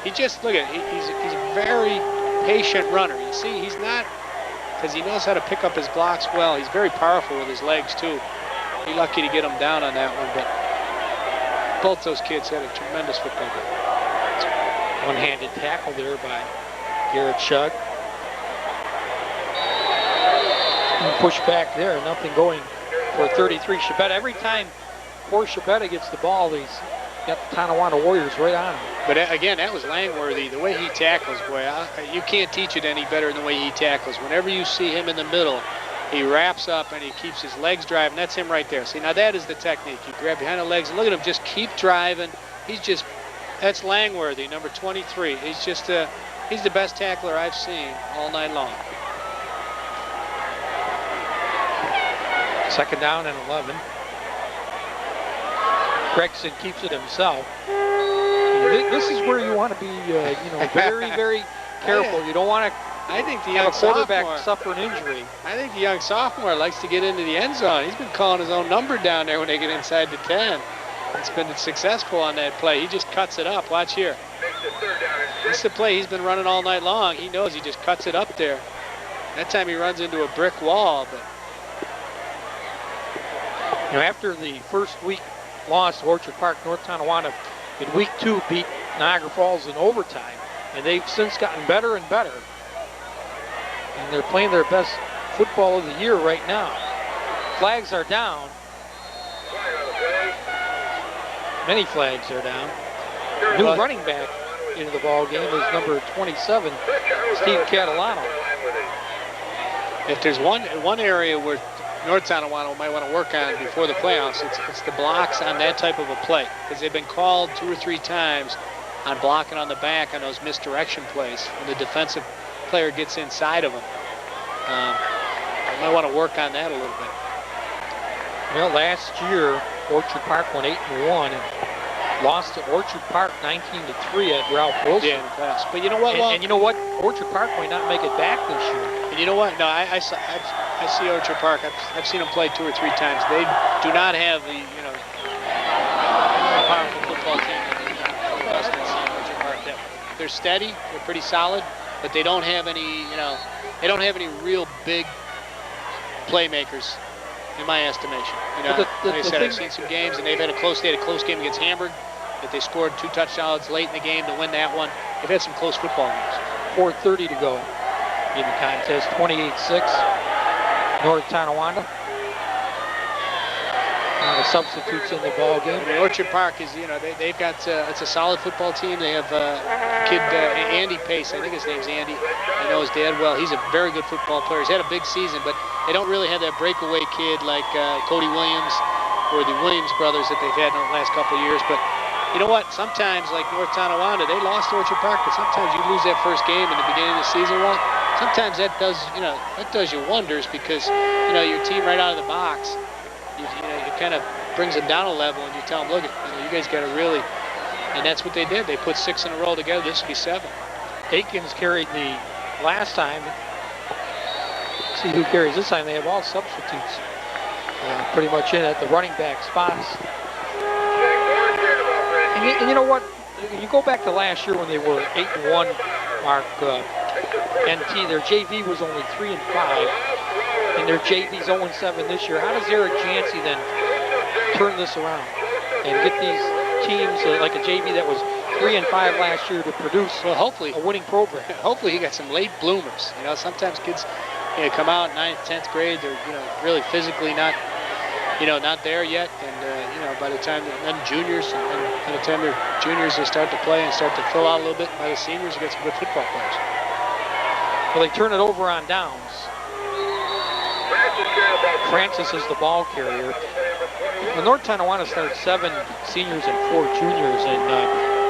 he just look at it. He's a very patient runner. You see, he's not, because he knows how to pick up his blocks well. He's very powerful with his legs too. Be lucky to get him down on that one, but both those kids had a tremendous football game. One-handed tackle there by Garrett Shug. Push back there, nothing going for 33. Shabetta, every time poor Shabetta gets the ball, he's got the Tonawanda Warriors right on him. But again, that was Langworthy. The way he tackles, boy, you can't teach it any better than the way he tackles. Whenever you see him in the middle, he wraps up and he keeps his legs driving. That's him right there. See, now that is the technique. You grab behind the legs and look at him just keep driving. That's Langworthy, number 23. He's just he's the best tackler I've seen all night long. Second down and 11. Gregson keeps it himself. This is where you want to be, you know, very, very careful. You don't want to have a quarterback suffer an injury. I think the young sophomore likes to get into the end zone. He's been calling his own number down there when they get inside the 10. It's been successful on that play. He just cuts it up. Watch here. This is the play he's been running all night long. He knows he just cuts it up there. That time he runs into a brick wall. But you know, after the first week loss to Orchard Park, North Tonawanda in week 2 beat Niagara Falls in overtime, and they've since gotten better and better. And they're playing their best football of the year right now. Flags are down. Many flags are down. New running back into the ball game is number 27, Steve Catalano. If there's one area where North Tonawanda might want to work on before the playoffs, it's the blocks on that type of a play, because they've been called 2 or 3 times on blocking on the back on those misdirection plays when the defensive player gets inside of them. They might want to work on that a little bit. Well, last year Orchard Park went 8-1 and lost to Orchard Park 19-3 at Ralph Wilson. Yeah, in the playoffs. But you know what? And you know what? Orchard Park might not make it back this year. And you know what? No, I see Orchard Park. I've seen them play 2 or 3 times. They do not have the powerful football team that Orchard Park. They're steady. They're pretty solid, but they don't have any. They don't have any real big playmakers, in my estimation. Like I said, I've seen some games, and they had a close game against Hamburg, that they scored 2 touchdowns late in the game to win that one. They've had some close football games. 4:30 to go in the contest. 28-6, North Tonawanda. The substitutes in the ball game. And Orchard Park is, they've got it's a solid football team. They have kid Andy Pace. I think his name's Andy. I know his dad well. He's a very good football player. He's had a big season, but they don't really have that breakaway kid like Cody Williams or the Williams brothers that they've had in the last couple of years. But you know what? Sometimes, like North Tonawanda, they lost to Orchard Park, but sometimes you lose that first game in the beginning of the season. Well, sometimes that does you wonders, because your team right out of the box, it kind of brings them down a level, and you tell them, look, you guys got to really, and that's what they did. They put 6 in a row together. This will be 7. Aikens carried the last time. Let's see who carries this time. They have all substitutes pretty much in at the running back spots. And you know what? You go back to last year when they were 8-1, Mark. NT, their JV was only 3-5, and their JV's 0-7 this year. How does Eric Jancy then turn this around and get these teams like a JV that was 3-5 last year to produce hopefully a winning program? Hopefully he got some late bloomers. Sometimes kids come out in 9th, 10th grade. They're really physically not not there yet. And by the time then juniors, and by the time they're juniors, they start to play and start to fill out a little bit. By the seniors, you get some good football players. Well, they turn it over on downs. Francis is the ball carrier. Well, North Tonawanda starts 7 seniors and 4 juniors, and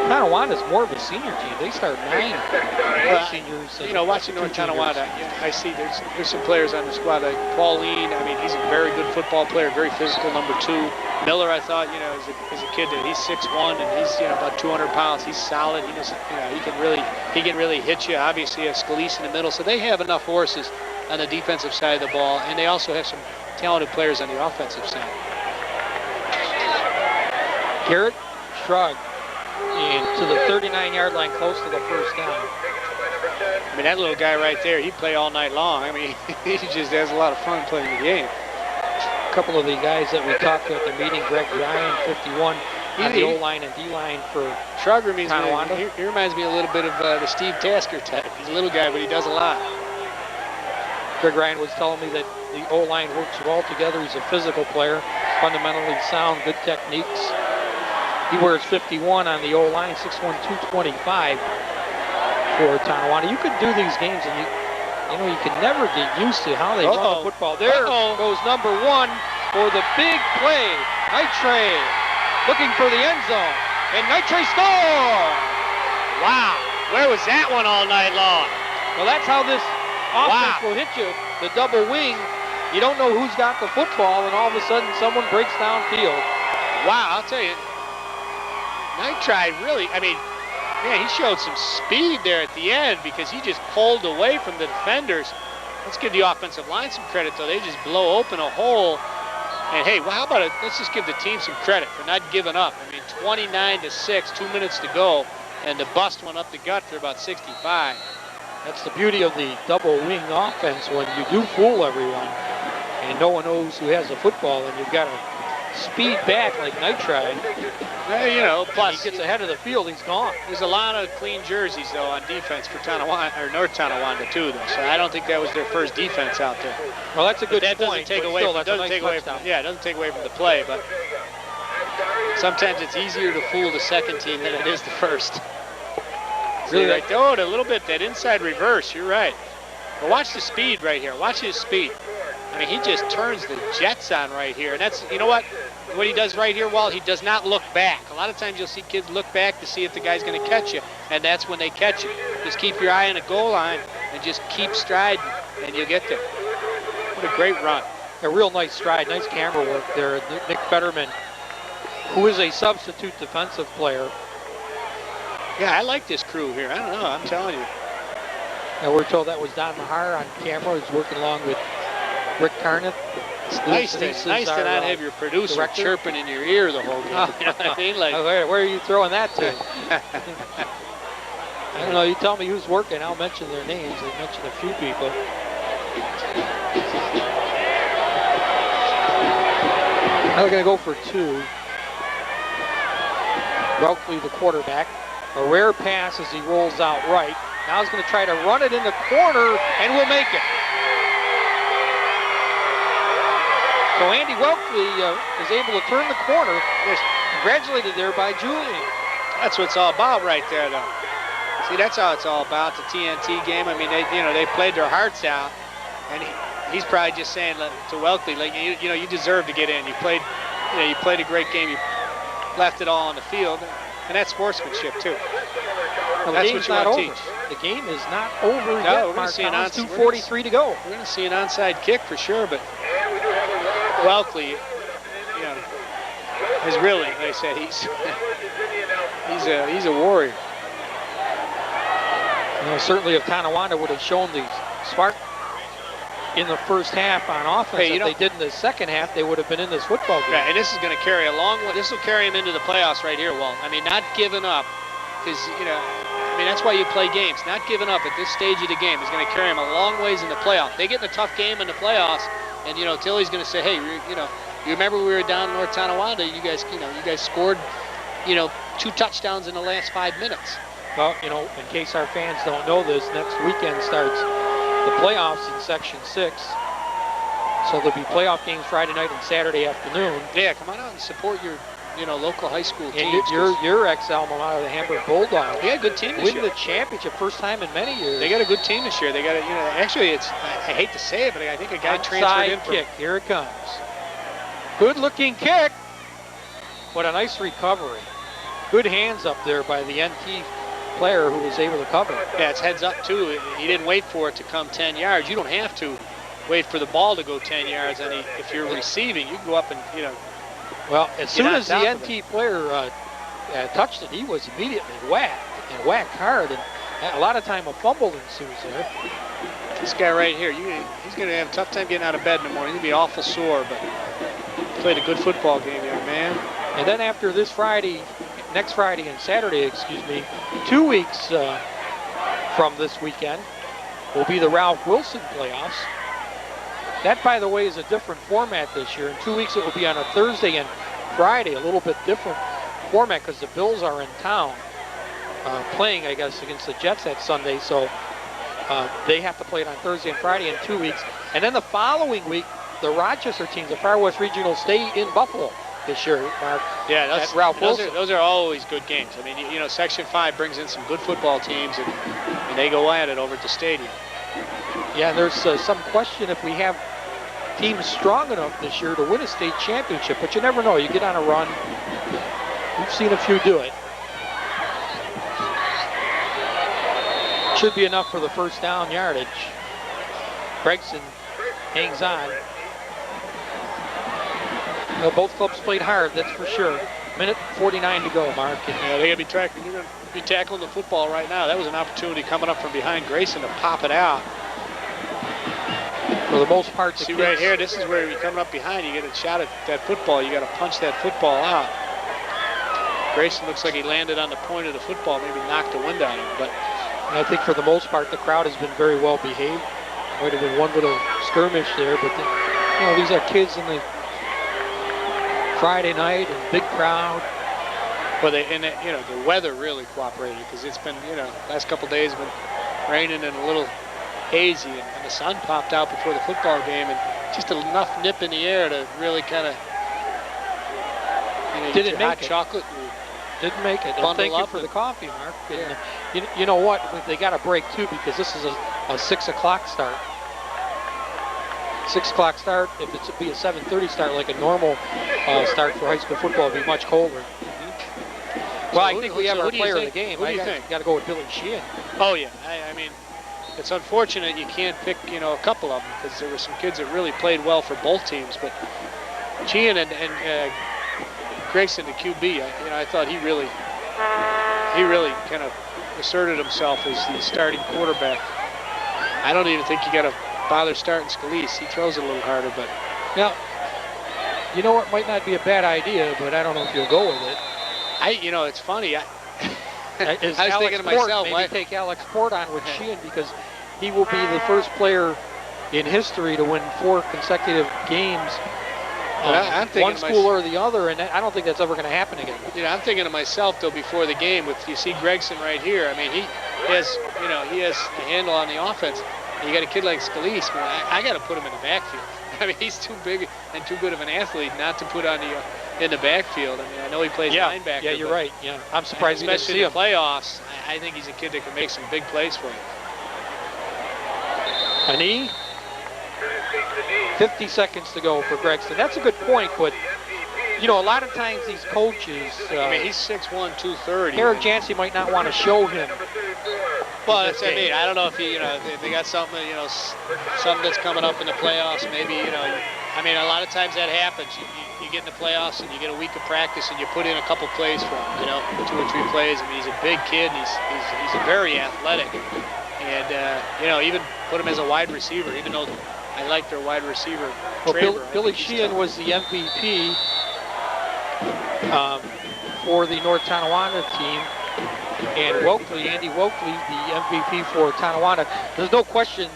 Tonawanda is more of a senior team. They start 9 seniors. Watching North Tonawanda, I see there's some players on the squad like Pauline. I mean, he's a very good football player, very physical, number 2. Miller, I thought, as a kid, that he's 6'1" and he's about 200 pounds. He's solid. He can really hit you. Obviously, you have Scalise in the middle, so they have enough horses on the defensive side of the ball, and they also have some talented players on the offensive side. Garrett Shrug to the 39-yard line, close to the first down. I mean, that little guy right there, he'd play all night long. I mean, he just has a lot of fun playing the game. A couple of the guys that we talked to at the meeting, Greg Ryan, 51, on the O-line and D-line for Shrug Tonawanda. He reminds me a little bit of the Steve Tasker type. He's a little guy, but he does a lot. Greg Ryan was telling me that the O-line works well together. He's a physical player, fundamentally sound, good techniques. He wears 51 on the O-line, 6'1", 225 for Tonawanda. You could do these games, and you can never get used to how they run the football. There goes number 1 for the big play. Nitre looking for the end zone, and Nitre scores! Wow, where was that one all night long? Well, that's how this offense will hit you. The double wing, you don't know who's got the football, and all of a sudden someone breaks downfield. Wow, I'll tell you. Knight tried really, he showed some speed there at the end because he just pulled away from the defenders. Let's give the offensive line some credit, though. They just blow open a hole. And, hey, well, how about it? Let's just give the team some credit for not giving up. 29-6, 2 minutes to go, and the bust went up the gut for about 65. That's the beauty of the double wing offense when you do fool everyone and no one knows who has the football and you've got to speed back like Knight tried. Plus he gets ahead of the field, he's gone. There's a lot of clean jerseys though on defense for Tonawanda or North Tonawanda too, though. So I don't think that was their first defense out there. Well, that's a good point. Doesn't take away from the play, but sometimes it's easier to fool the second team than it is the first. Really, right there. Oh, a little bit that inside reverse. You're right. But watch the speed right here. Watch his speed. He just turns the jets on right here, and that's what he does right here, Walt, he does not look back. A lot of times you'll see kids look back to see if the guy's going to catch you, and that's when they catch you. Just keep your eye on the goal line and just keep striding, and you'll get there. What a great run. A real nice stride, nice camera work there. Nick Fetterman, who is a substitute defensive player. Yeah, I like this crew here. I don't know, I'm telling you. And we're told that was Don Mahar on camera. He's working along with Rick Carneth. Nice to not have your producer director chirping in your ear the whole game. You know what I mean? Like, where are you throwing that to? I don't know. You tell me who's working. I'll mention their names. They mentioned a few people. Now they're going to go for 2. Welkley, the quarterback. A rare pass as he rolls out right. Now he's going to try to run it in the corner and will make it. So Andy Welkley is able to turn the corner. Congratulated there by Julian. That's what it's all about right there, though. See, that's how it's all about, the TNT game. They played their hearts out, and he's probably just saying to Welkley, you deserve to get in. You played a great game. You left it all on the field, and that's sportsmanship too. Well, that's what you want to teach. The game is not over yet. We're going to see 2:43 to go. We're going to see an onside kick for sure, but Welkley, is really, like I said, he's a warrior. Certainly if Tonawanda would have shown the spark in the first half on offense, if they did in the second half, they would have been in this football game. Right, and this is going to carry a long way. This will carry him into the playoffs right here, Walt. Not giving up, because that's why you play games. Not giving up at this stage of the game is going to carry him a long ways in the playoff. They get in a tough game in the playoffs. And Tilly's going to say, hey, you remember we were down in North Tonawanda? You guys scored, 2 touchdowns in the last 5 minutes. Well, in case our fans don't know this, next weekend starts the playoffs in Section 6. So there'll be playoff games Friday night and Saturday afternoon. Yeah, come on out and support your local high school And teams. your ex-alma mater, the Hamburg Bulldogs. They got a good team this Win year. the championship, first time in many years. They got a good team this year. They got actually, I hate to say it, but I think a guy transferred in Onside from. kick. Here it comes. Good-looking kick. What a nice recovery. Good hands up there by the NT player who was able to cover it. Yeah, it's heads up too. He didn't wait for it to come 10 yards. You don't have to wait for the ball to go 10 yards. And if you're receiving, you can go up and Well, as soon as the on top of NT player touched it, he was immediately whacked, and whacked hard. And a lot of time a fumble ensues there. This guy right here, he's going to have a tough time getting out of bed in the morning. He'll be awful sore, but played a good football game, young man. And then after this Friday, next Friday and Saturday, 2 weeks from this weekend, will be the Ralph Wilson playoffs. That, by the way, is a different format this year. In 2 weeks, it will be on a Thursday and Friday, a little bit different format because the Bills are in town playing, I guess, against the Jets that Sunday. So they have to play it on Thursday and Friday in 2 weeks. And then the following week, the Rochester teams, the Far West Regional, stay in Buffalo this year, Mark. Yeah, that's Ralph Wilson. Those are always good games. I mean, Section 5 brings in some good football teams, and they go at it over at the stadium. Yeah, there's some question if we have teams strong enough this year to win a state championship, but you never know. You get on a run. We've seen a few do it. Should be enough for the first down yardage. Gregson hangs on. Well, both clubs played hard, that's for sure. Minute 49 to go, Mark. Yeah, they're going to be tackling the football right now. That was an opportunity coming up from behind Grayson to pop it out. For the most part, see right here, this is where you're coming up behind. You get a shot at that football. You got to punch that football out. Grayson looks like he landed on the point of the football, maybe knocked the wind out of him. But I think for the most part, the crowd has been very well behaved. Might have been one little skirmish there, but these are kids in the Friday night and big crowd. Well, the weather really cooperated because it's been, last couple days been raining and a little hazy, and the sun popped out before the football game, and just enough nip in the air to really kind of didn't make hot it. Chocolate. Didn't make it. And thank you for the coffee, Mark. Yeah. And you know what? They got a break too because this is a 6 o'clock start. 6 o'clock start. If it's be a 7:30 start like a normal start for high school football, it'd be much colder. Well, I think we have our player of the game. Who do you think? Got to go with Billy Sheehan. Oh yeah, I mean, it's unfortunate you can't pick a couple of them because there were some kids that really played well for both teams, but Sheehan and Grayson, the QB, I thought he really kind of asserted himself as the starting quarterback. I don't even think you got to bother starting Scalise. He throws it a little harder, but now, you know what might not be a bad idea, but I don't know if you'll go with it. It's funny. I was thinking to Port, myself, maybe take Alex Port on with Sheehan because he will be the first player in history to win 4 consecutive games. I'm thinking one school or the other, and I don't think that's ever going to happen again. I'm thinking to myself though before the game. You see Gregson right here. I mean, he has a handle on the offense. And you got a kid like Scalise. I got to put him in the backfield. I mean, he's too big and too good of an athlete not to put on in the backfield. I mean, I know he plays linebacker. Yeah, you're right. Yeah, I'm surprised you didn't see him. Especially in the playoffs, I think he's a kid that can make some big plays for you. A knee. 50 seconds to go for Gregson. That's a good point, but a lot of times these coaches. I mean, he's 6'1", 230. Eric Jancy might not want to show him. Well, that's what I mean. I don't know if if they got something, something that's coming up in the playoffs. Maybe, I mean, a lot of times that happens. You get in the playoffs and you get a week of practice and you put in a couple plays for him, 2 or 3 plays. I mean, he's a big kid. And he's very athletic, and even put him as a wide receiver, even though I like their wide receiver. Well, Billy Sheehan was the MVP for the North Tonawanda team, and Andy Welkley, the MVP for Tonawanda. There's no question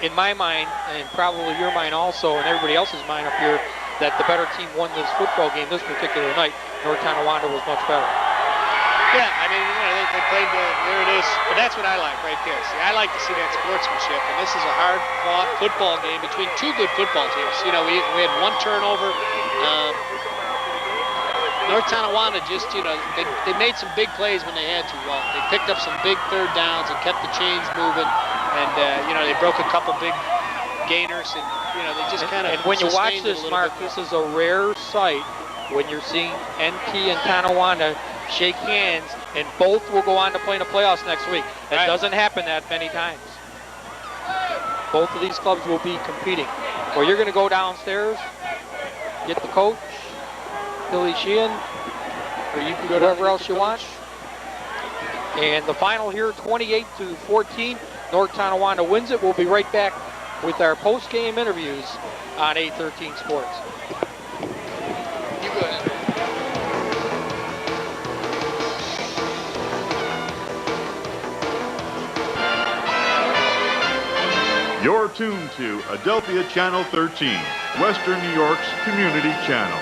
in my mind, and probably your mind also, and everybody else's mind up here, that the better team won this football game this particular night. North Tonawanda was much better. Yeah, I mean, They played there it is. But that's what I like right there. See, I like to see that sportsmanship, and this is a hard-fought football game between two good football teams. You know, we had one turnover. North Tonawanda just, you know, they made some big plays when they had to. Well, they picked up some big third downs and kept the chains moving, and you know, they broke a couple big gainers, and you know, they just kind of. And when you watch this, Mark, this is a rare sight when you're seeing NT and Tonawanda shake hands, and both will go on to play in the playoffs next week. That doesn't happen that many times. Both of these clubs will be competing. Well, you're going to go downstairs, get the coach, Billy Sheehan, or you can go wherever else you want. And the final here, 28-14. North Tonawanda wins it. We'll be right back with our post-game interviews on 813 Sports. You go ahead. You're tuned to Adelphia Channel 13, Western New York's community channel.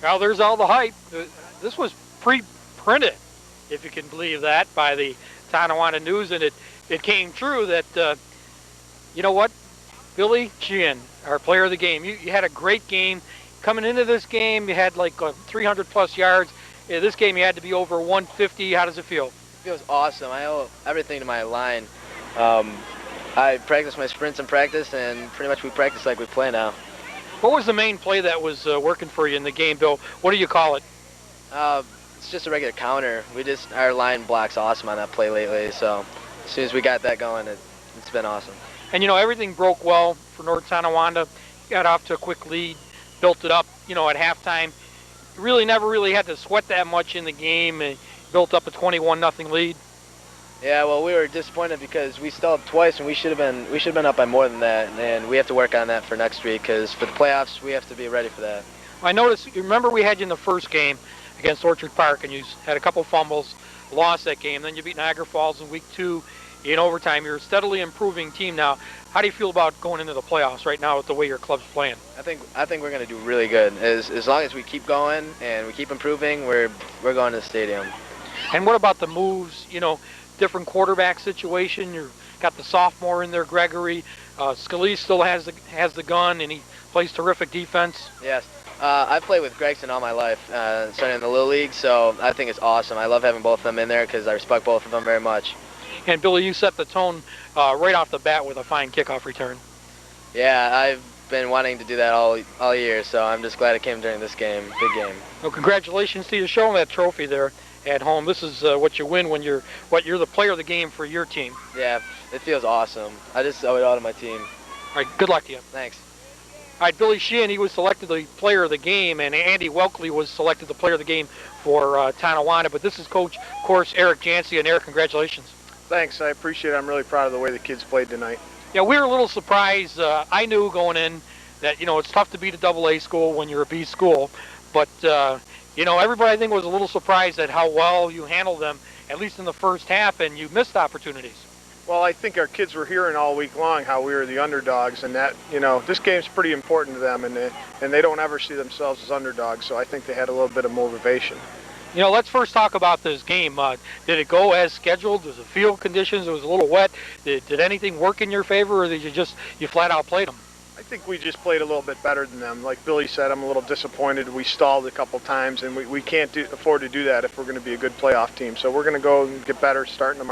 Well, there's all the hype. This was pre-printed, if you can believe that, by the Tonawanda News, and it came true that, you know what, Billy Sheehan, our player of the game, you had a great game. Coming into this game, you had like 300-plus yards. This game, you had to be over 150. How does it feel? It feels awesome. I owe everything to my line. I practice my sprints in practice, and pretty much we practice like we play now. What was the main play that was working for you in the game, Bill? What do you call it? It's just a regular counter. Our line blocks awesome on that play lately, so as soon as we got that going, it's been awesome. And, you know, everything broke well for North Tonawanda. Got off to a quick lead, built it up, you know, at halftime. Really never really had to sweat that much in the game, and built up a 21-0 lead. Yeah, well, we were disappointed because we stalled twice, and we should have been up by more than that, and we have to work on that for next week because for the playoffs, we have to be ready for that. I noticed, you remember we had you in the first game against Orchard Park, and you had a couple fumbles, lost that game. Then you beat Niagara Falls in week 2 in overtime. You're a steadily improving team now. How do you feel about going into the playoffs right now with the way your club's playing? I think we're going to do really good. As long as we keep going and we keep improving, we're going to the stadium. And what about the moves? You know, different quarterback situation. You've got the sophomore in there, Gregory. Scalise still has the gun, and he plays terrific defense. Yes. I've played with Gregson all my life, starting in the Little League, so I think it's awesome. I love having both of them in there because I respect both of them very much. And, Billy, you set the tone right off the bat with a fine kickoff return. Yeah, I've been wanting to do that all year, so I'm just glad it came during this game, big game. Well, congratulations to you. Show them that trophy there at home. This is what you win when you're the player of the game for your team. Yeah, it feels awesome. I just owe it all to my team. All right, good luck to you. Thanks. All right, Billy Sheehan, he was selected the player of the game, and Andy Welkley was selected the player of the game for Tonawanda. But this is Coach, of course, Eric Jancy. And Eric, congratulations. Thanks, I appreciate it. I'm really proud of the way the kids played tonight. Yeah, we were a little surprised. I knew going in that, you know, it's tough to beat a AA school when you're a B school. But, you know, everybody, I think, was a little surprised at how well you handled them, at least in the first half, and you missed opportunities. Well, I think our kids were hearing all week long how we were the underdogs, and that, you know, this game's pretty important to them, and they don't ever see themselves as underdogs, so I think they had a little bit of motivation. You know, let's first talk about this game. Did it go as scheduled? Was the field conditions? It was a little wet. Did anything work in your favor, or did you flat out played them? I think we just played a little bit better than them. Like Billy said, I'm a little disappointed. We stalled a couple times, and we can't afford to do that if we're going to be a good playoff team. So we're going to go and get better starting tomorrow.